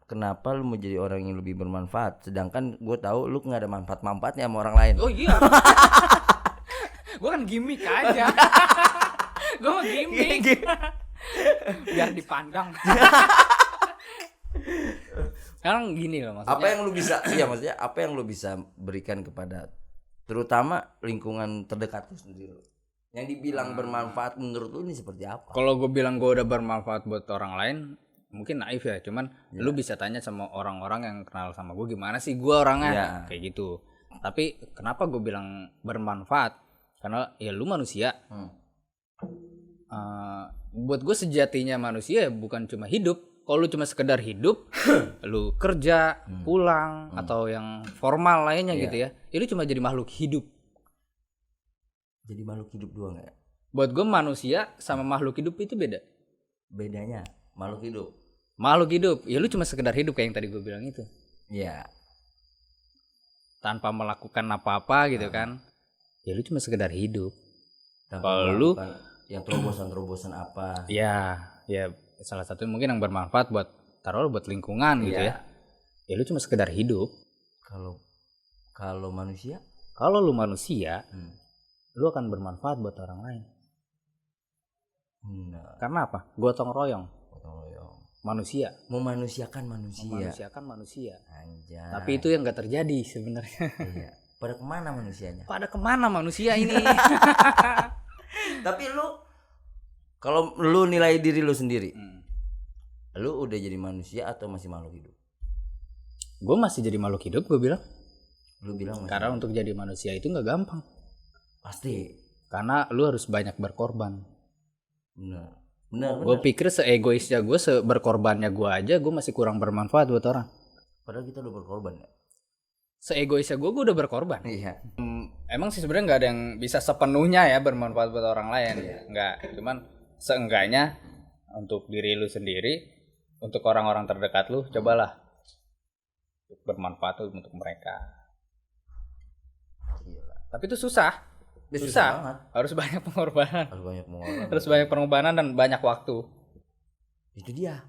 kenapa lu mau jadi orang yang lebih bermanfaat? Sedangkan gue tahu lu nggak ada manfaat-manfaatnya sama orang lain. Oh iya. Gue kan gimmick aja. Gue mah gimmick. Biar dipandang. Sekarang gini loh maksudnya. Apa yang lu bisa? Iya, maksudnya apa yang lu bisa berikan kepada terutama lingkungan terdekat lu sendiri? Yang dibilang bermanfaat menurut lu ini seperti apa? Kalau gue bilang gue udah bermanfaat buat orang lain, mungkin naif ya. Cuman lu bisa tanya sama orang-orang yang kenal sama gue gimana sih gue orangnya, Ya. kayak gitu. Tapi kenapa gue bilang bermanfaat? Karena ya lu manusia. Buat gue sejatinya manusia ya bukan cuma hidup. Kalau lu cuma sekedar hidup, lu kerja, pulang, atau yang formal lainnya gitu ya, lu cuma jadi makhluk hidup. Jadi makhluk hidup doang ya? Buat gue manusia sama makhluk hidup itu beda. Bedanya makhluk hidup. Makhluk hidup, ya lu cuma sekedar hidup kayak yang tadi gue bilang itu. Iya. Tanpa melakukan apa-apa gitu kan. Ya lu cuma sekedar hidup. Tanpa Kalau lu- melakukan yang terobosan-terobosan apa? Ya salah satu mungkin yang bermanfaat buat taruh buat lingkungan gitu Iya. ya. Ya lu cuma sekedar hidup. Kalau manusia, Kalau lu manusia, Hmm. lu akan bermanfaat buat orang lain. nah, Karena apa? Gotong royong. gotong royong. Manusia. Memanusiakan manusia. Memanusiakan manusia. Anjay. Tapi itu yang gak terjadi sebenarnya. Iya. Pada kemana manusianya? Pada kemana manusia ini? Tapi lu, kalau lu nilai diri lu sendiri, Hmm. lu udah jadi manusia atau masih makhluk hidup? Gue masih jadi makhluk hidup, gue bilang. Lu bilang masih. Karena untuk jadi manusia itu nggak gampang. Pasti. Karena lu harus banyak berkorban. Benar. Benar. Gue pikir seegoisnya gue, seberkorbannya gue aja, gue masih kurang bermanfaat buat orang. Padahal kita udah berkorban ya. Seegoisnya gue udah berkorban. Iya. Emang sih sebenarnya nggak ada yang bisa sepenuhnya ya bermanfaat buat orang lain. Nggak. Cuman seenggaknya untuk diri lu sendiri, untuk orang-orang terdekat lu, cobalah bermanfaat untuk mereka. Gila. Tapi itu susah. Susah banget. Harus banyak pengorbanan. Harus banyak pengorbanan. Harus banyak pengorbanan dan banyak waktu. Itu dia.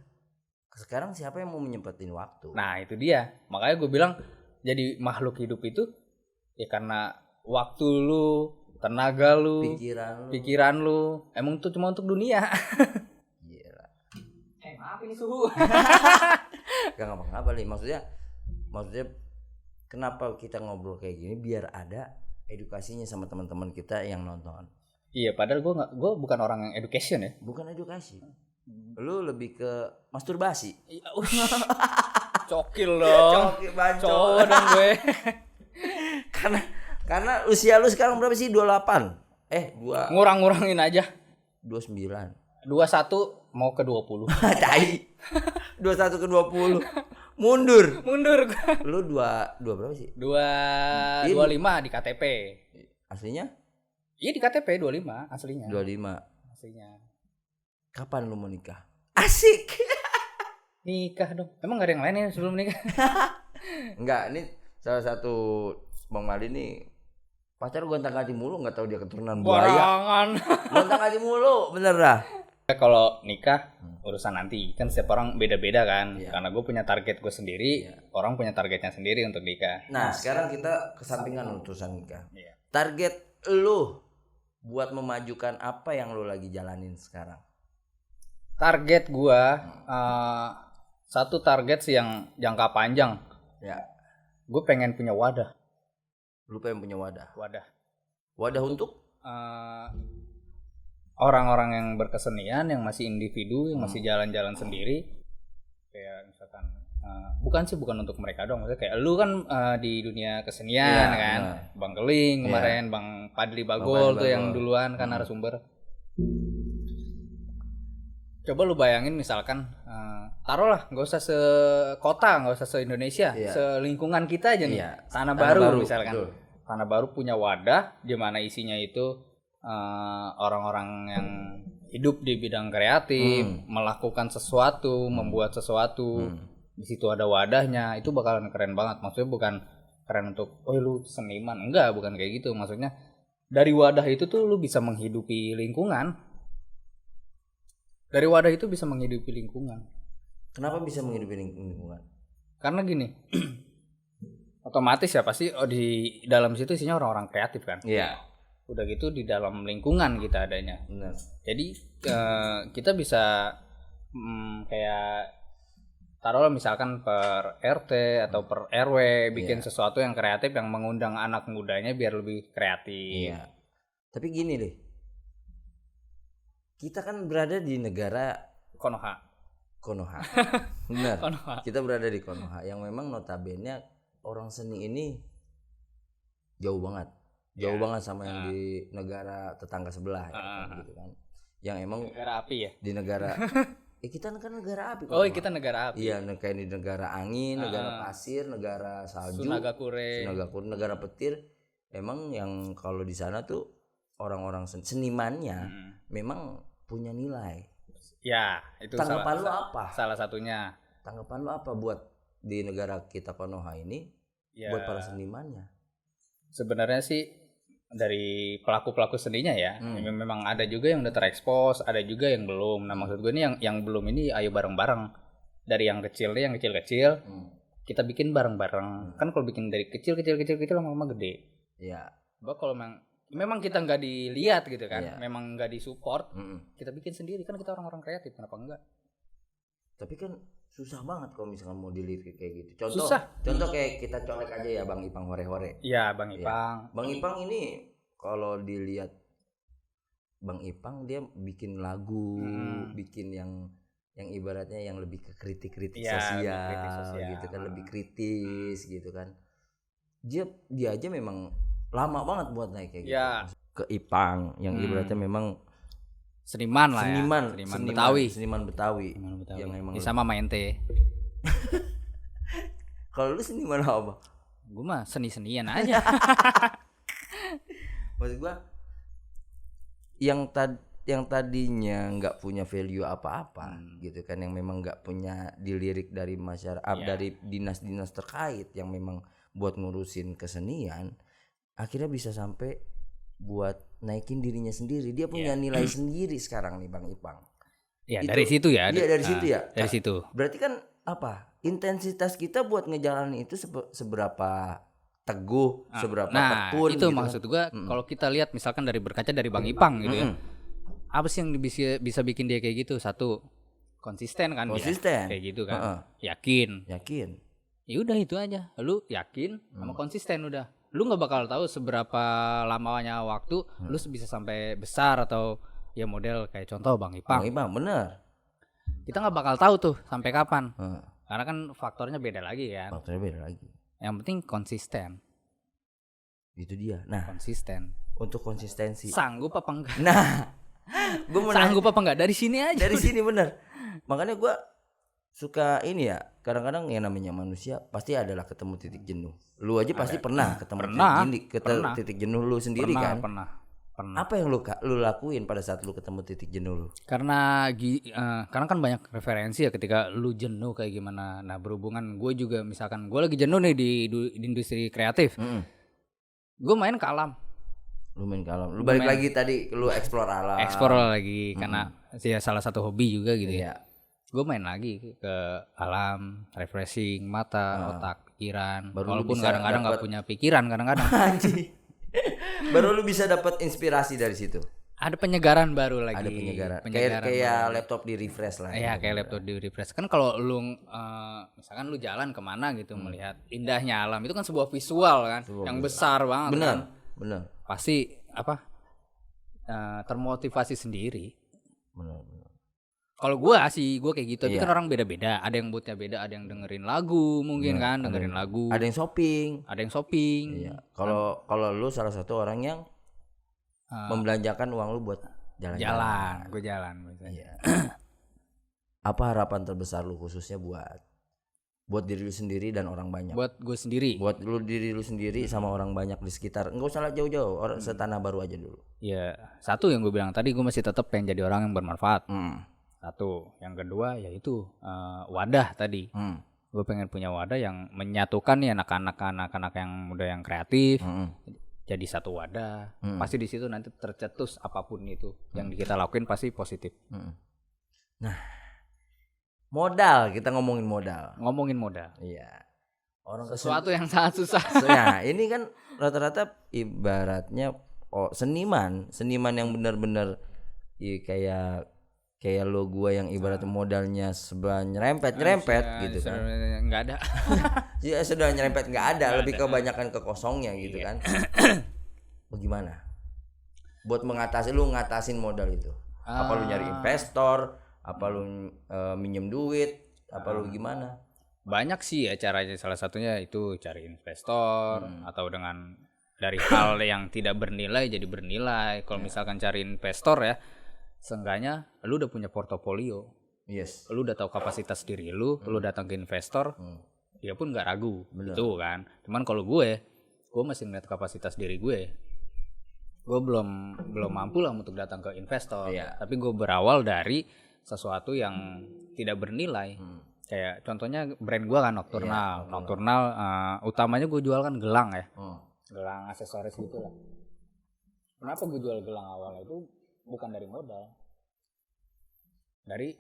Sekarang siapa yang mau nyempetin waktu? Nah itu dia. Makanya gue bilang jadi makhluk hidup itu ya karena waktu lu, tenaga lu, pikiran lu emang itu cuma untuk dunia. Gila. Maaf ini suhu. Gak ngapa-ngapa nih. Maksudnya kenapa kita ngobrol kayak gini biar ada edukasinya sama teman-teman kita yang nonton. Iya, padahal gue bukan orang yang education ya. Bukan edukasi. Lu lebih ke masturbasi. Cokil dong. Cowok dong gue. Karena usia lu sekarang berapa sih? 28. Ngurang-ngurangin aja. 29. 21 mau ke 20. Tai. 21 ke 20. Mundur gue. Lu dua berapa sih? 25 di KTP. Aslinya? Iya di KTP 25 aslinya. 25. Aslinya. Kapan lu mau nikah? Asik. Nikah dong. Emang gak ada yang lain ya sebelum nikah? Enggak, ini salah satu Bang Mali nih pacar gonta-ganti mulu, enggak tahu dia keturunan buaya. Barangan. Gonta-ganti mulu, bener dah. Kalau nikah urusan nanti kan setiap orang beda-beda kan. Iya. Karena gue punya target gue sendiri, orang punya targetnya sendiri untuk nikah. Nah, sekarang kita kesampingan urusan nikah. Iya. Target lu buat memajukan apa yang lu lagi jalanin sekarang? Target gue satu target sih yang jangka panjang. Ya. Gue pengen punya wadah. Lu pengen punya wadah. Wadah untuk orang-orang yang berkesenian, yang masih individu, yang masih jalan-jalan sendiri. Kayak misalkan bukan untuk mereka dong, maksudnya kayak lu kan di dunia kesenian kan. Bang Keling kemarin, Bang Padli Bagol tuh yang duluan kan narasumber. Coba lu bayangin misalkan taruhlah nggak usah sekota, nggak usah se-Indonesia, selingkungan kita aja nih. Tanah Baru misalkan. Betul. Tanah Baru punya wadah di mana isinya itu orang-orang yang hidup di bidang kreatif, melakukan sesuatu, membuat sesuatu. Di situ ada wadahnya, itu bakalan keren banget. Maksudnya bukan keren untuk lu seniman, enggak, bukan kayak gitu. Maksudnya dari wadah itu tuh lu bisa menghidupi lingkungan. Dari wadah itu bisa menghidupi lingkungan. Kenapa bisa menghidupi lingkungan? Karena gini, otomatis ya pasti di dalam situ isinya orang-orang kreatif kan. Iya. Udah gitu di dalam lingkungan kita adanya. Benar. Jadi kita bisa kayak taruhlah misalkan per RT atau per RW bikin sesuatu yang kreatif yang mengundang anak mudanya biar lebih kreatif. Iya. Tapi gini deh. Kita kan berada di negara Konoha. Benar. Konoha. Kita berada di Konoha yang memang notabene orang seni ini jauh banget. Jauh banget sama yang di negara tetangga sebelah gitu kan. Yang emang negara api ya? Di negara kita kan negara api. Oh, kita negara api. Iya, kayak di negara angin, negara pasir, negara salju, Sunagakure, negara petir. Emang yang kalau di sana tuh orang-orang senimannya memang punya nilai. Ya, itu tanggapan lu apa? Salah satunya. Tanggapan lu apa buat di negara kita Konoha ini buat para senimannya? Sebenarnya sih dari pelaku-pelaku seninya ya, memang ada juga yang udah terekspos, ada juga yang belum. Nah, maksud gue ini yang belum ini ayo bareng-bareng. Dari yang kecil deh, yang kecil-kecil. Kita bikin bareng-bareng. Kan kalau bikin dari kecil lama-lama gede. Iya. Kalau memang kita nggak dilihat gitu kan, memang nggak disupport, kita bikin sendiri kan, kita orang-orang kreatif, kenapa enggak? Tapi kan susah banget kalau misalkan mau dilirik kayak gitu. Contoh kayak kita colek aja ya Bang Ipang Hore-Hore. Iya, Bang Ipang. Bang Ipang ini kalau dilihat Bang Ipang dia bikin lagu, bikin yang ibaratnya yang lebih ke kritik sosial gitu kan, lebih kritis gitu kan. Dia aja memang lama banget buat naik kayak gitu. Ke Ipang yang ibaratnya memang seniman lah seniman Betawi yang memang sama Mente. Kalau lu seniman apa? Gue mah seni-senian aja. Maksud gua yang tadinya nggak punya value apa-apa gitu kan, yang memang nggak punya dilirik dari masyarakat, dari dinas-dinas terkait yang memang buat ngurusin kesenian, akhirnya bisa sampai buat naikin dirinya sendiri. Dia punya nilai sendiri sekarang nih Bang Ipang. Ya dari situ ya. Iya dari situ ya. Dari situ. Berarti kan apa? Intensitas kita buat ngejalanin itu seberapa teguh, seberapa tekun. Itu gitu maksud gua kalau kita lihat misalkan dari berkaca dari Bang Ipang gitu ya. Apa sih yang bisa bikin dia kayak gitu? Satu, konsisten kan dia. Kayak gitu kan. Yakin. Ya udah itu aja. Lu yakin sama konsisten udah. lu nggak bakal tahu seberapa lamanya waktu lu bisa sampai besar atau ya model kayak contoh Bang Ipang. Bang Ipang bener. Kita nggak bakal tahu tuh sampai kapan. Karena kan faktornya beda lagi kan. Faktornya beda lagi. Yang penting konsisten. Itu dia. Nah, Konsisten. untuk konsistensi. Sanggup apa enggak? Nah, gue mau Sanggup apa enggak dari sini aja. dari sini bener. Makanya gue suka ini ya. Kadang-kadang yang namanya manusia pasti adalah ketemu titik jenuh. Lu aja pasti pernah ketemu titik jenuh lu sendiri kan? Pernah. Apa yang lu lakuin pada saat lu ketemu titik jenuh lu? Karena kan banyak referensi ya ketika lu jenuh kayak gimana. Nah berhubungan gue juga misalkan gue lagi jenuh nih di industri kreatif. Gue main ke alam. Lu main ke alam. Lu balik lagi tadi lu explore alam. Explore lagi karena ya salah satu hobi juga gitu ya. Iya. Gue main lagi ke alam, refreshing mata, otak, pikiran. Walaupun kadang-kadang nggak punya pikiran kadang-kadang. Baru lu bisa dapat inspirasi dari situ. Ada penyegaran baru lagi. Ada penyegaran kayak laptop di refresh lah. Iya kayak laptop di refresh. Kan kalau lu misalkan lu jalan kemana gitu melihat indahnya alam itu kan sebuah visual kan yang besar banget. Bener. Pasti termotivasi sendiri. Bener. Kalau gue kayak gitu. Tapi kan orang beda-beda. Ada yang moodnya beda. Ada yang dengerin lagu mungkin kan dengerin lagu. Ada yang shopping. Iya. Kalau lu salah satu orang yang membelanjakan uang lu buat jalan. Gue jalan. Iya. Apa harapan terbesar lu khususnya buat diri lu sendiri dan orang banyak? Buat gue sendiri. Buat lu diri lu sendiri sama orang banyak di sekitar. Enggak usah jauh-jauh, orang setanah baru aja dulu. Ya, satu yang gue bilang tadi gue masih tetap pengen jadi orang yang bermanfaat. Satu, yang kedua yaitu wadah tadi. Gue pengen punya wadah yang menyatukan nih anak-anak yang muda yang kreatif. Jadi satu wadah. Pasti di situ nanti tercetus apapun itu yang kita lakuin pasti positif. Nah, modal, kita ngomongin modal. Iya. Orang sesuatu yang sangat susah. Nah, ini kan rata-rata ibaratnya seniman yang benar-benar kayak lo gua yang ibaratnya modalnya sebelah nyerempet gitu kan. Enggak ada. Ya sudah nyerempet enggak ada, lebih kebanyakan ke kosongnya gitu kan. Bagaimana? Buat ngatasin modal itu. Apa lu nyari investor, apa lu minjem duit, apa lu gimana? Banyak sih ya caranya, salah satunya itu cari investor atau dengan dari hal yang tidak bernilai jadi bernilai. Kalau misalkan cari investor ya, seenggaknya lu udah punya portofolio. Yes. Lu udah tahu kapasitas diri lu datang ke investor, dia pun nggak ragu. Gitu kan. Cuman kalau gue masih ngeliat kapasitas diri gue belum mampu lah untuk datang ke investor. Tapi gue berawal dari sesuatu yang tidak bernilai. Kayak contohnya brand gue kan Nocturnal. Utamanya gue jual kan gelang ya. Gelang aksesoris gitu lah. Kenapa gue jual gelang awalnya itu bukan dari modal, dari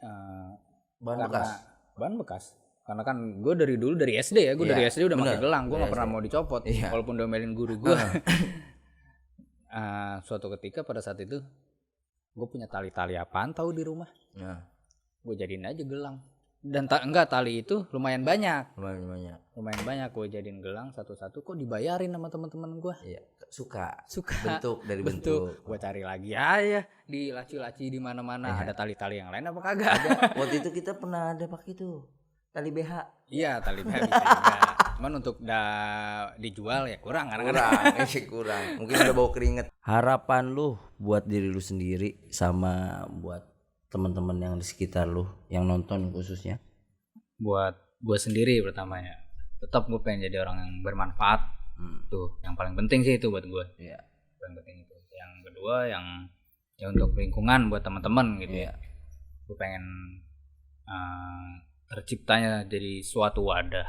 bahan bekas. Karena kan gue dari dulu dari SD ya, dari SD udah pakai gelang, gue nggak pernah mau dicopot, walaupun domelin guru gue. Suatu ketika pada saat itu gue punya tali apaan tahu di rumah, gue jadiin aja gelang. Dan tali itu lumayan banyak gue jadiin gelang satu-satu, kok dibayarin sama teman-teman gue. Suka bentuk Gue cari lagi aja di laci-laci di mana-mana. Ada tali-tali yang lain apa kagak? Ada. Waktu itu kita pernah ada pakai itu tali BH. Iya, tali BH bisa juga. Cuman untuk dijual ya kurang. Mungkin udah bau keringet. Harapan lu buat diri lu sendiri sama buat teman-teman yang di sekitar lu yang nonton khususnya? Buat gue sendiri pertamanya, tetap gue pengen jadi orang yang bermanfaat. Tuh yang paling penting sih itu buat gue. Paling penting itu. Yang kedua yang ya untuk lingkungan, buat teman-teman gitu ya. Gue pengen terciptanya jadi suatu wadah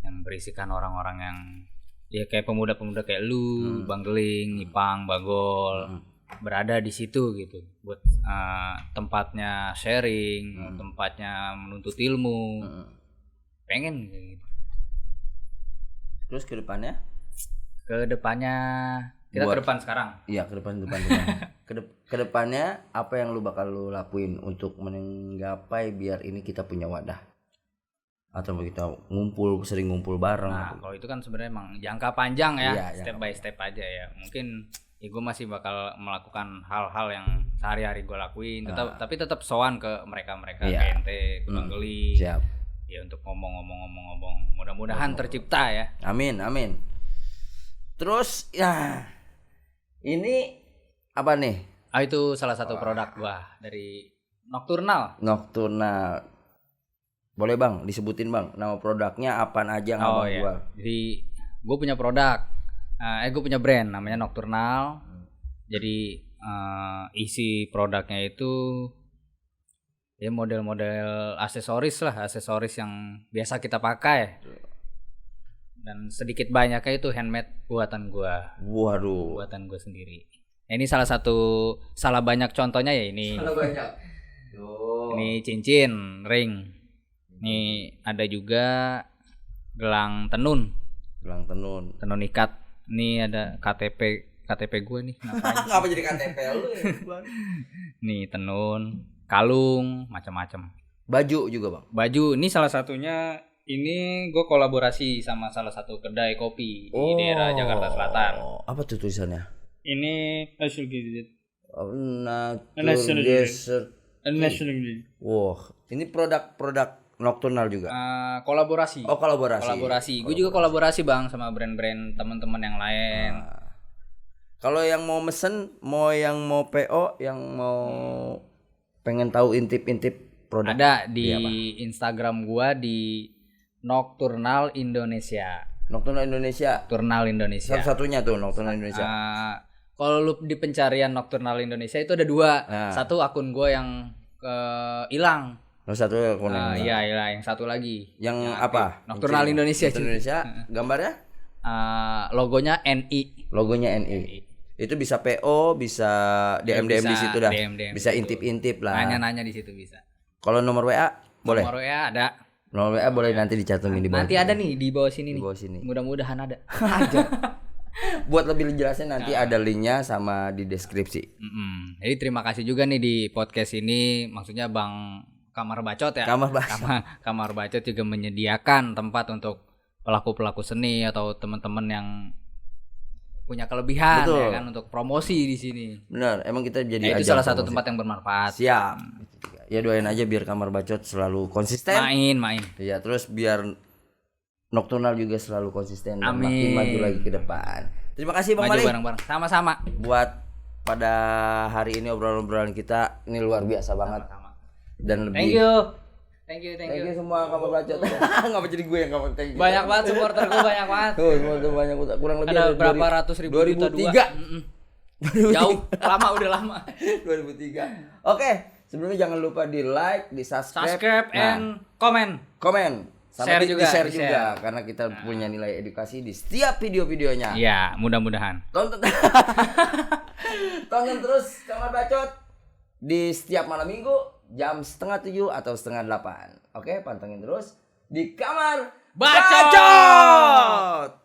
yang berisikan orang-orang yang ya kayak pemuda-pemuda kayak lu, Bang Geling, Ipang, Bagol, berada di situ gitu, buat tempatnya sharing, tempatnya menuntut ilmu. Pengen gitu. Terus ke depannya? Ke depannya kita ke depan sekarang. Iya, ke depan. Ke depannya apa yang lu bakal lu lakuin untuk menggapai biar ini kita punya wadah? atau kita sering ngumpul bareng. Nah, kalau itu kan sebenarnya emang jangka panjang ya, Iya, step by step aja ya. Mungkin ya gue masih bakal melakukan hal-hal yang sehari-hari gue lakuin, tapi tetap sowan ke mereka ke ente, ke Bang Geli. Siap. Ya untuk ngomong. Mudah-mudahan tercipta ya. Amin. Terus ya ini apa nih? Itu salah satu produk gua dari Nocturnal. Boleh Bang disebutin Bang nama produknya apaan aja nggak Bang jual? Jadi gue punya produk, gue punya brand namanya Nocturnal. Jadi isi produknya itu ya model-model aksesoris yang biasa kita pakai. Dan sedikit banyaknya itu handmade buatan gua. Waduh. Buatan gua sendiri. Ini salah banyak contohnya ya ini. Salah banyak. Ini cincin, ring. Ini ada juga gelang tenun. Tenun ikat. Ini ada KTP gue nih. Ngapa jadi KTP lu? Nih tenun, kalung, macam-macam. Baju juga Bang. Baju ini salah satunya. Ini gue kolaborasi sama salah satu kedai kopi di daerah Jakarta Selatan. Apa tuh tulisannya? Ini National Wah, ini produk Nocturnal juga. Kolaborasi. Oh, kolaborasi. Gue juga kolaborasi Bang sama brand-brand teman-teman yang lain. Kalau yang mau mesen, yang mau PO, yang mau pengen tahu intip-intip produk, ada di Instagram gua di Nocturnal Indonesia. Satu-satunya tuh Nocturnal Indonesia. Kalau lu di pencarian Nocturnal Indonesia itu ada 2. Satu akun gua yang hilang. Satu akun iya, yang satu lagi. Yang apa? Nocturnal Indonesia. Gambarnya? Logonya NI. Itu bisa PO, bisa DM di situ dah. Bisa intip-intip lah. Nanya-nanya di situ bisa. Kalau nomor WA boleh? Nomor WA ada. Nomor WA boleh nanti dicantumin di bawah. Nanti ada nih di bawah sini nih. Mudah-mudahan ada. Aja. Buat lebih jelasnya nanti ada linknya sama di deskripsi. Jadi terima kasih juga nih di podcast ini, maksudnya Bang Kamar Bacot ya. Kamar Bacot juga menyediakan tempat untuk pelaku-pelaku seni atau teman-teman yang punya kelebihan. Betul. Ya kan untuk promosi di sini. Benar, emang kita jadi itu salah satu tempat yang bermanfaat. Siap. Ya doain aja biar Kamar Bacot selalu konsisten. Main. Iya, terus biar Nocturnal juga selalu konsisten dan Amin. makin maju lagi ke depan. Terima kasih Bang Mali. Maju bareng-bareng. Sama-sama. Buat pada hari ini obrolan-obrolan kita ini luar biasa banget. Dan lebih Thank you semua Kamar Bacot. Ngapa jadi gue yang kamu thank you. Banyak banget supporter gue, banyak banget. Tuh, banyak kurang lebih ada berapa ratus ribu 2003. Jauh, udah lama. 2003. Oke, sebelumnya jangan lupa di like, di subscribe and komen. Sama Share di share juga karena kita punya nilai edukasi di setiap video-videonya. Iya, mudah-mudahan. Tonton terus Kamar Bacot di setiap malam Minggu jam 6:30 atau 7:30. Oke, pantengin terus di Kamar Bacot.